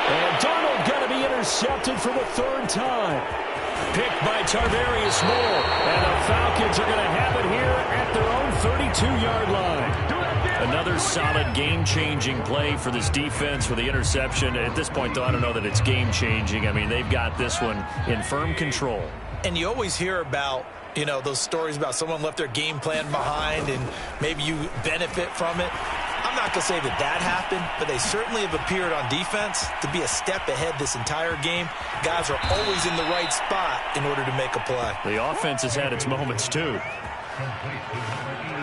And Darnold going to be intercepted for the 3rd time. Picked by Tarvarius Moore. And the Falcons are going to have it here at their own 32-yard line. Another solid game-changing play for this defense with the interception. At this point, though, I don't know that it's game-changing. I mean, they've got this one in firm control. And you always hear about, you know, those stories about someone left their game plan behind and maybe you benefit from it. I'm not going to say that happened, but they certainly have appeared on defense to be a step ahead this entire game. Guys are always in the right spot in order to make a play. The offense has had its moments, too.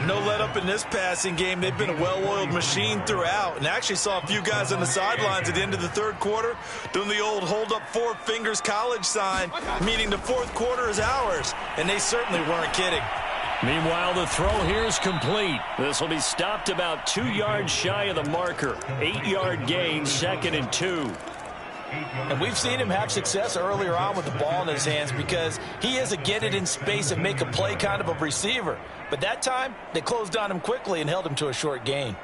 No let up in this passing game. They've been a well-oiled machine throughout. And I actually saw a few guys on the sidelines at the end of the third quarter doing the old hold up four fingers college sign, meaning the fourth quarter is ours. And they certainly weren't kidding. Meanwhile, the throw here is complete. This will be stopped about 2 yards shy of the marker. 8-yard gain, 2nd and 2. And we've seen him have success earlier on with the ball in his hands because he is a get it in space and make a play kind of a receiver. But that time, they closed on him quickly and held him to a short gain.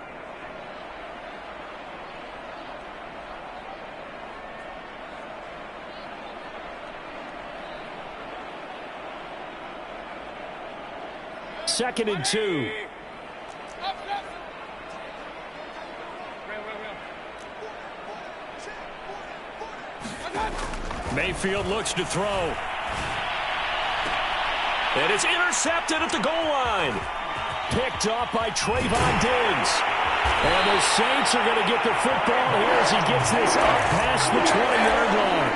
Second and 2. Mayfield looks to throw. And it's intercepted at the goal line. Picked off by Trayvon Diggs. And the Saints are going to get the football here as he gets this up past the 20-yard line.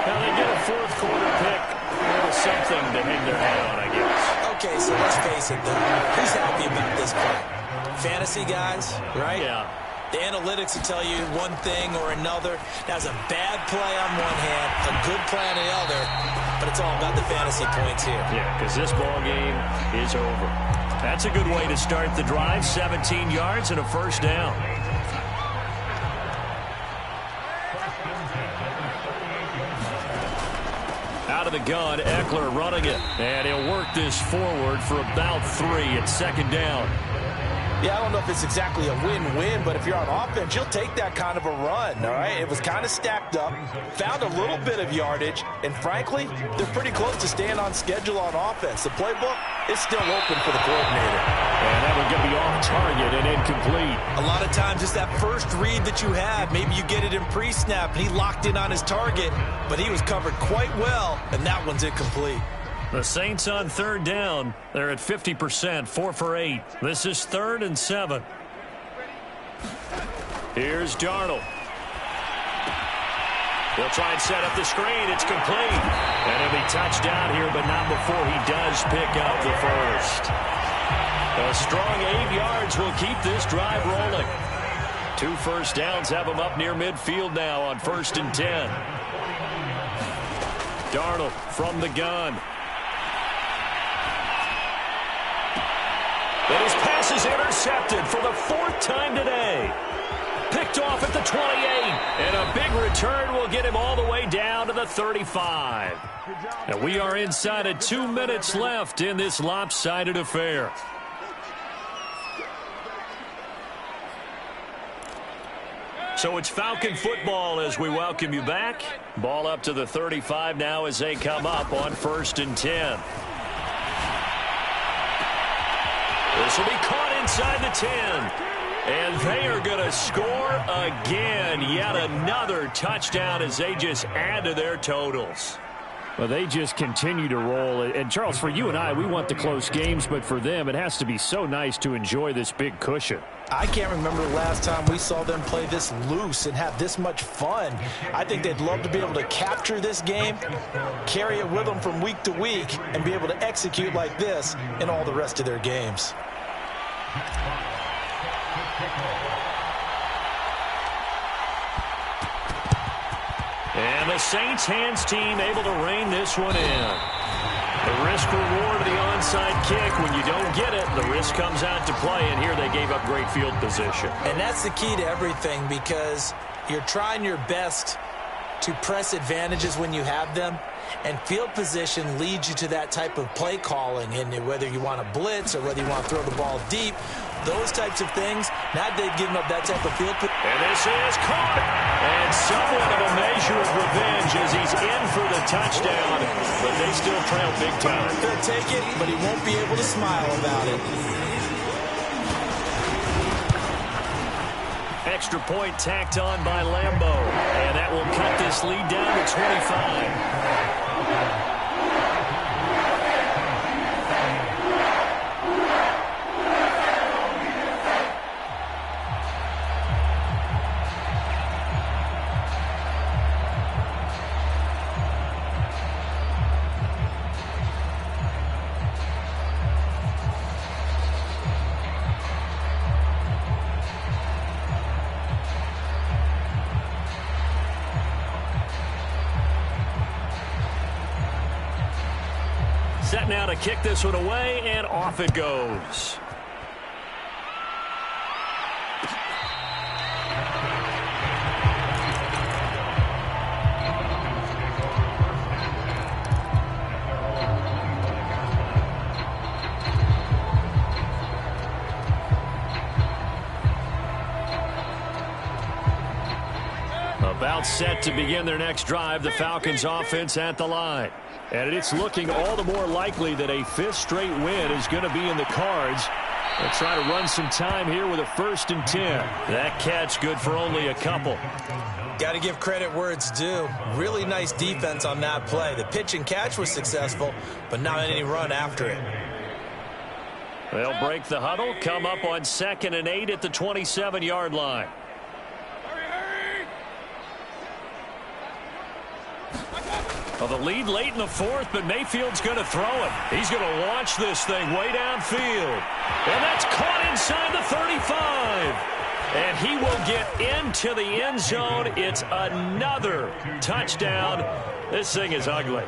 Now they get a fourth quarter pick. There was something to hang their hat on, I guess. Okay, so let's face it, though. Who's happy about this play? Fantasy guys, right? Yeah. The analytics will tell you one thing or another. That's a bad play on one hand, a good play on the other, but it's all about the fantasy points here. Yeah, because this ball game is over. That's a good way to start the drive. 17 yards and a first down. Out of the gun, Eckler running it. And he'll work this forward for about 3 at 2nd down. Yeah, I don't know if it's exactly a win-win, but if you're on offense, you'll take that kind of a run, all right? It was kind of stacked up, found a little bit of yardage, and frankly, they're pretty close to staying on schedule on offense. The playbook is still open for the coordinator. And that one going to be off target and incomplete. A lot of times, it's that first read that you have. Maybe you get it in pre-snap, and he locked in on his target, but he was covered quite well, and that one's incomplete. The Saints on 3rd down. They're at 50%, 4 for 8. This is 3rd and 7. Here's Darnold. He'll try and set up the screen. It's complete. And he'll be touchdown here, but not before he does pick up the first. A strong 8 yards will keep this drive rolling. 2 first downs have him up near midfield now on 1st and 10. Darnold from the gun. And his pass is intercepted for the 4th time today. Picked off at the 28. And a big return will get him all the way down to the 35. And we are inside of 2 minutes left in this lopsided affair. So it's Falcon football as we welcome you back. Ball up to the 35 now as they come up on 1st and 10. This will be caught inside the 10. And they are going to score again. Yet another touchdown as they just add to their totals. Well, they just continue to roll. And, Charles, for you and I, we want the close games, but for them, it has to be so nice to enjoy this big cushion. I can't remember the last time we saw them play this loose and have this much fun. I think they'd love to be able to capture this game, carry it with them from week to week, and be able to execute like this in all the rest of their games. And the Saints hands team able to rein this one in. The risk reward of the onside kick. When you don't get it, the risk comes out to play, and here they gave up great field position. And that's the key to everything, because you're trying your best to press advantages when you have them, and field position leads you to that type of play calling. And whether you want to blitz or whether you want to throw the ball deep, those types of things, now they've given up that type of field. And this is caught. And somewhat of a measure of revenge as he's in for the touchdown, but they still trail big time. He'll take it, but he won't be able to smile about it. Extra point tacked on by Lambeau. And that will cut this lead down to 25. set now to kick this one away, and off it goes. About set to begin their next drive, the Falcons offense at the line. And it's looking all the more likely that a fifth straight win is going to be in the cards. They'll try to run some time here with a 1st and 10. That catch good for only a couple. Got to give credit where it's due. Really nice defense on that play. The pitch and catch was successful, but not any run after it. They'll break the huddle, come up on 2nd and 8 at the 27-yard line. Well, the lead late in the 4th, but Mayfield's going to throw it. He's going to launch this thing way downfield. And that's caught inside the 35. And he will get into the end zone. It's another touchdown. This thing is ugly.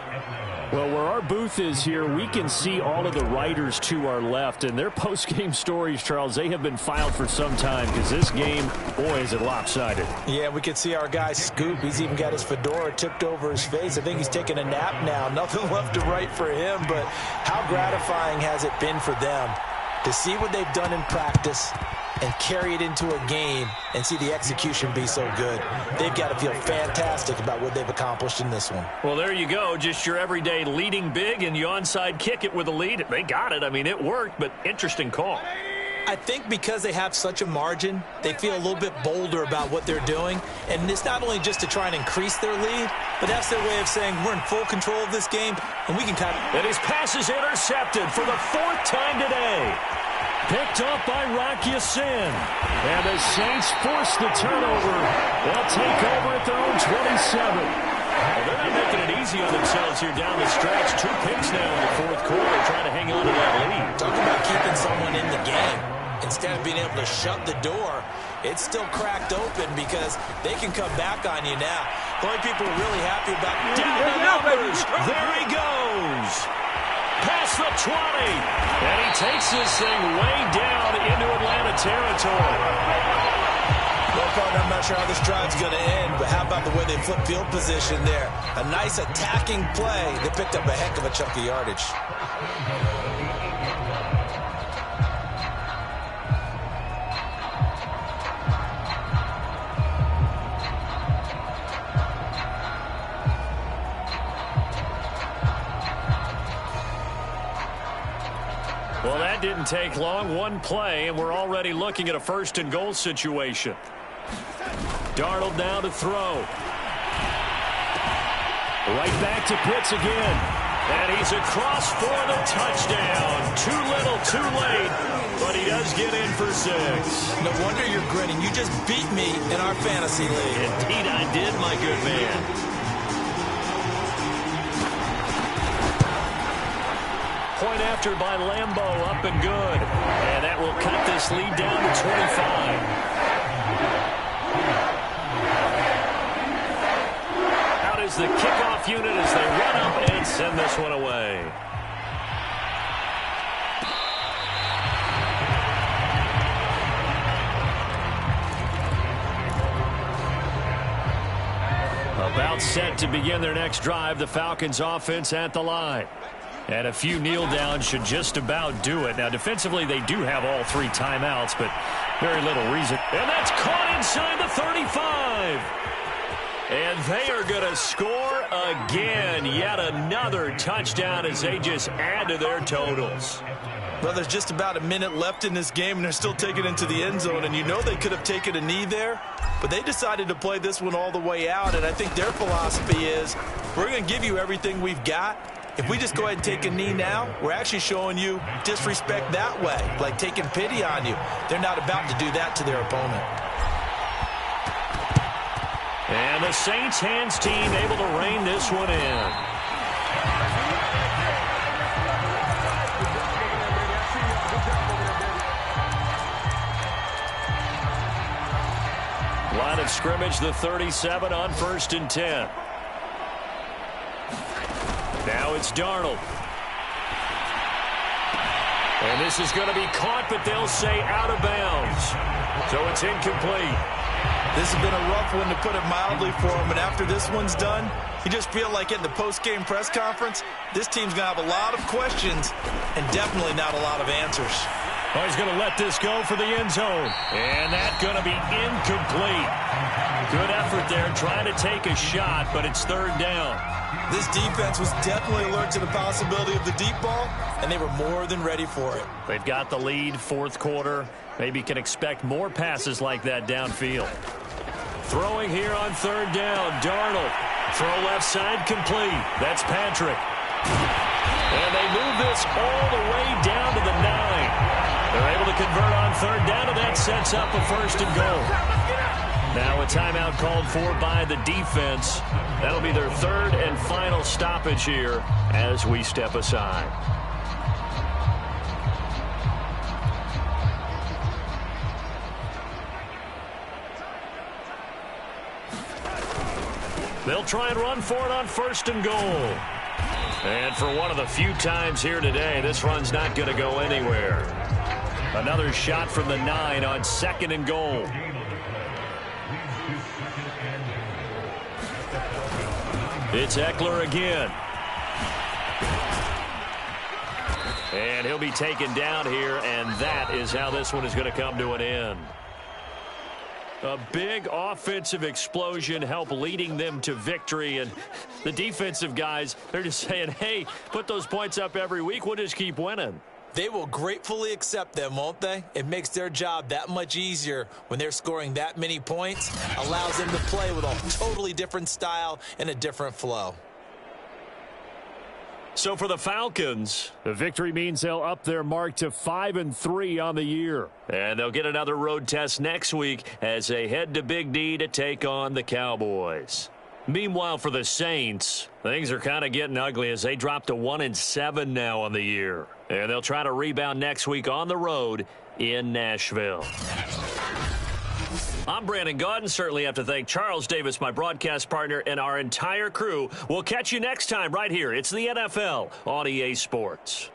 Well, where our booth is here, we can see all of the writers to our left. And their post-game stories, Charles, they have been filed for some time because this game, boy, is it lopsided. Yeah, we can see our guy Scoop. He's even got his fedora tipped over his face. I think he's taking a nap now. Nothing left to write for him, but how gratifying has it been for them to see what they've done in practice and carry it into a game and see the execution be so good. They've got to feel fantastic about what they've accomplished in this one. Well, there you go. Just your everyday leading big, and you onside kick it with a lead. They got it. I mean, it worked, but interesting call. I think because they have such a margin, they feel a little bit bolder about what they're doing. And it's not only just to try and increase their lead, but that's their way of saying we're in full control of this game, and we can kind of... And his pass is intercepted for the 4th time today. Picked up by Rocky Sin. And the Saints force the turnover. They'll take over at their own 27. Well, they're not making it easy on themselves here down the stretch. 2 picks now in the 4th quarter, trying to hang on to that lead. Talk about keeping someone in the game. Instead of being able to shut the door, it's still cracked open because they can come back on you now. The only people really happy about down the numbers. There he goes. Past the 20. And he takes this thing way down into Atlanta territory. Well, partner, I'm not sure how this drive's going to end, but how about the way they flip field position there? A nice attacking play that picked up a heck of a chunk of yardage. Well, that didn't take long. One play, and we're already looking at a 1st and goal situation. Darnold now to throw. Right back to Pitts again. And he's across for the touchdown. Too little, too late, but he does get in for 6. No wonder you're grinning. You just beat me in our fantasy league. Indeed I did, my good man. Point after by Lambeau, up and good. And that will cut this lead down to 25. Out is the kickoff unit as they run up and send this one away. About set to begin their next drive, the Falcons offense at the line. And a few kneel downs should just about do it. Now, defensively, they do have all 3 timeouts, but very little reason. And that's caught inside the 35. And they are going to score again. Yet another touchdown as they just add to their totals. Well, there's just about a minute left in this game, and they're still taking it into the end zone. And you know they could have taken a knee there, but they decided to play this one all the way out. And I think their philosophy is, we're going to give you everything we've got. If we just go ahead and take a knee now, we're actually showing you disrespect that way, like taking pity on you. They're not about to do that to their opponent. And the Saints hands team able to rein this one in. Line of scrimmage, the 37 on 1st and 10. Now it's Darnold. And this is going to be caught, but they'll say out of bounds. So it's incomplete. This has been a rough one, to put it mildly, for him. And after this one's done, you just feel like in the post-game press conference, this team's going to have a lot of questions and definitely not a lot of answers. Oh, he's going to let this go for the end zone. And that's going to be incomplete. Good effort there, trying to take a shot, but it's third down. This defense was definitely alert to the possibility of the deep ball, and they were more than ready for it. They've got the lead, fourth quarter. Maybe can expect more passes like that downfield. Throwing here on third down, Darnold. Throw left side, complete. That's Patrick. And they move this all the way down to the 9. They're able to convert on third down, and that sets up a first and goal. Now a timeout called for by the defense. That'll be their third and final stoppage here as we step aside. They'll try and run for it on first and goal. And for one of the few times here today, this run's not going to go anywhere. Another shot from the 9 on second and goal. It's Eckler again. And he'll be taken down here, and that is how this one is going to come to an end. A big offensive explosion helped leading them to victory, and the defensive guys, they're just saying, hey, put those points up every week, we'll just keep winning. They will gratefully accept them, won't they? It makes their job that much easier when they're scoring that many points. Allows them to play with a totally different style and a different flow. So for the Falcons, the victory means they'll up their mark to 5-3 on the year. And they'll get another road test next week as they head to Big D to take on the Cowboys. Meanwhile, for the Saints, things are kind of getting ugly as they drop to 1-7 now on the year. And they'll try to rebound next week on the road in Nashville. I'm Brandon Gaudin. Certainly have to thank Charles Davis, my broadcast partner, and our entire crew. We'll catch you next time right here. It's the NFL on EA Sports.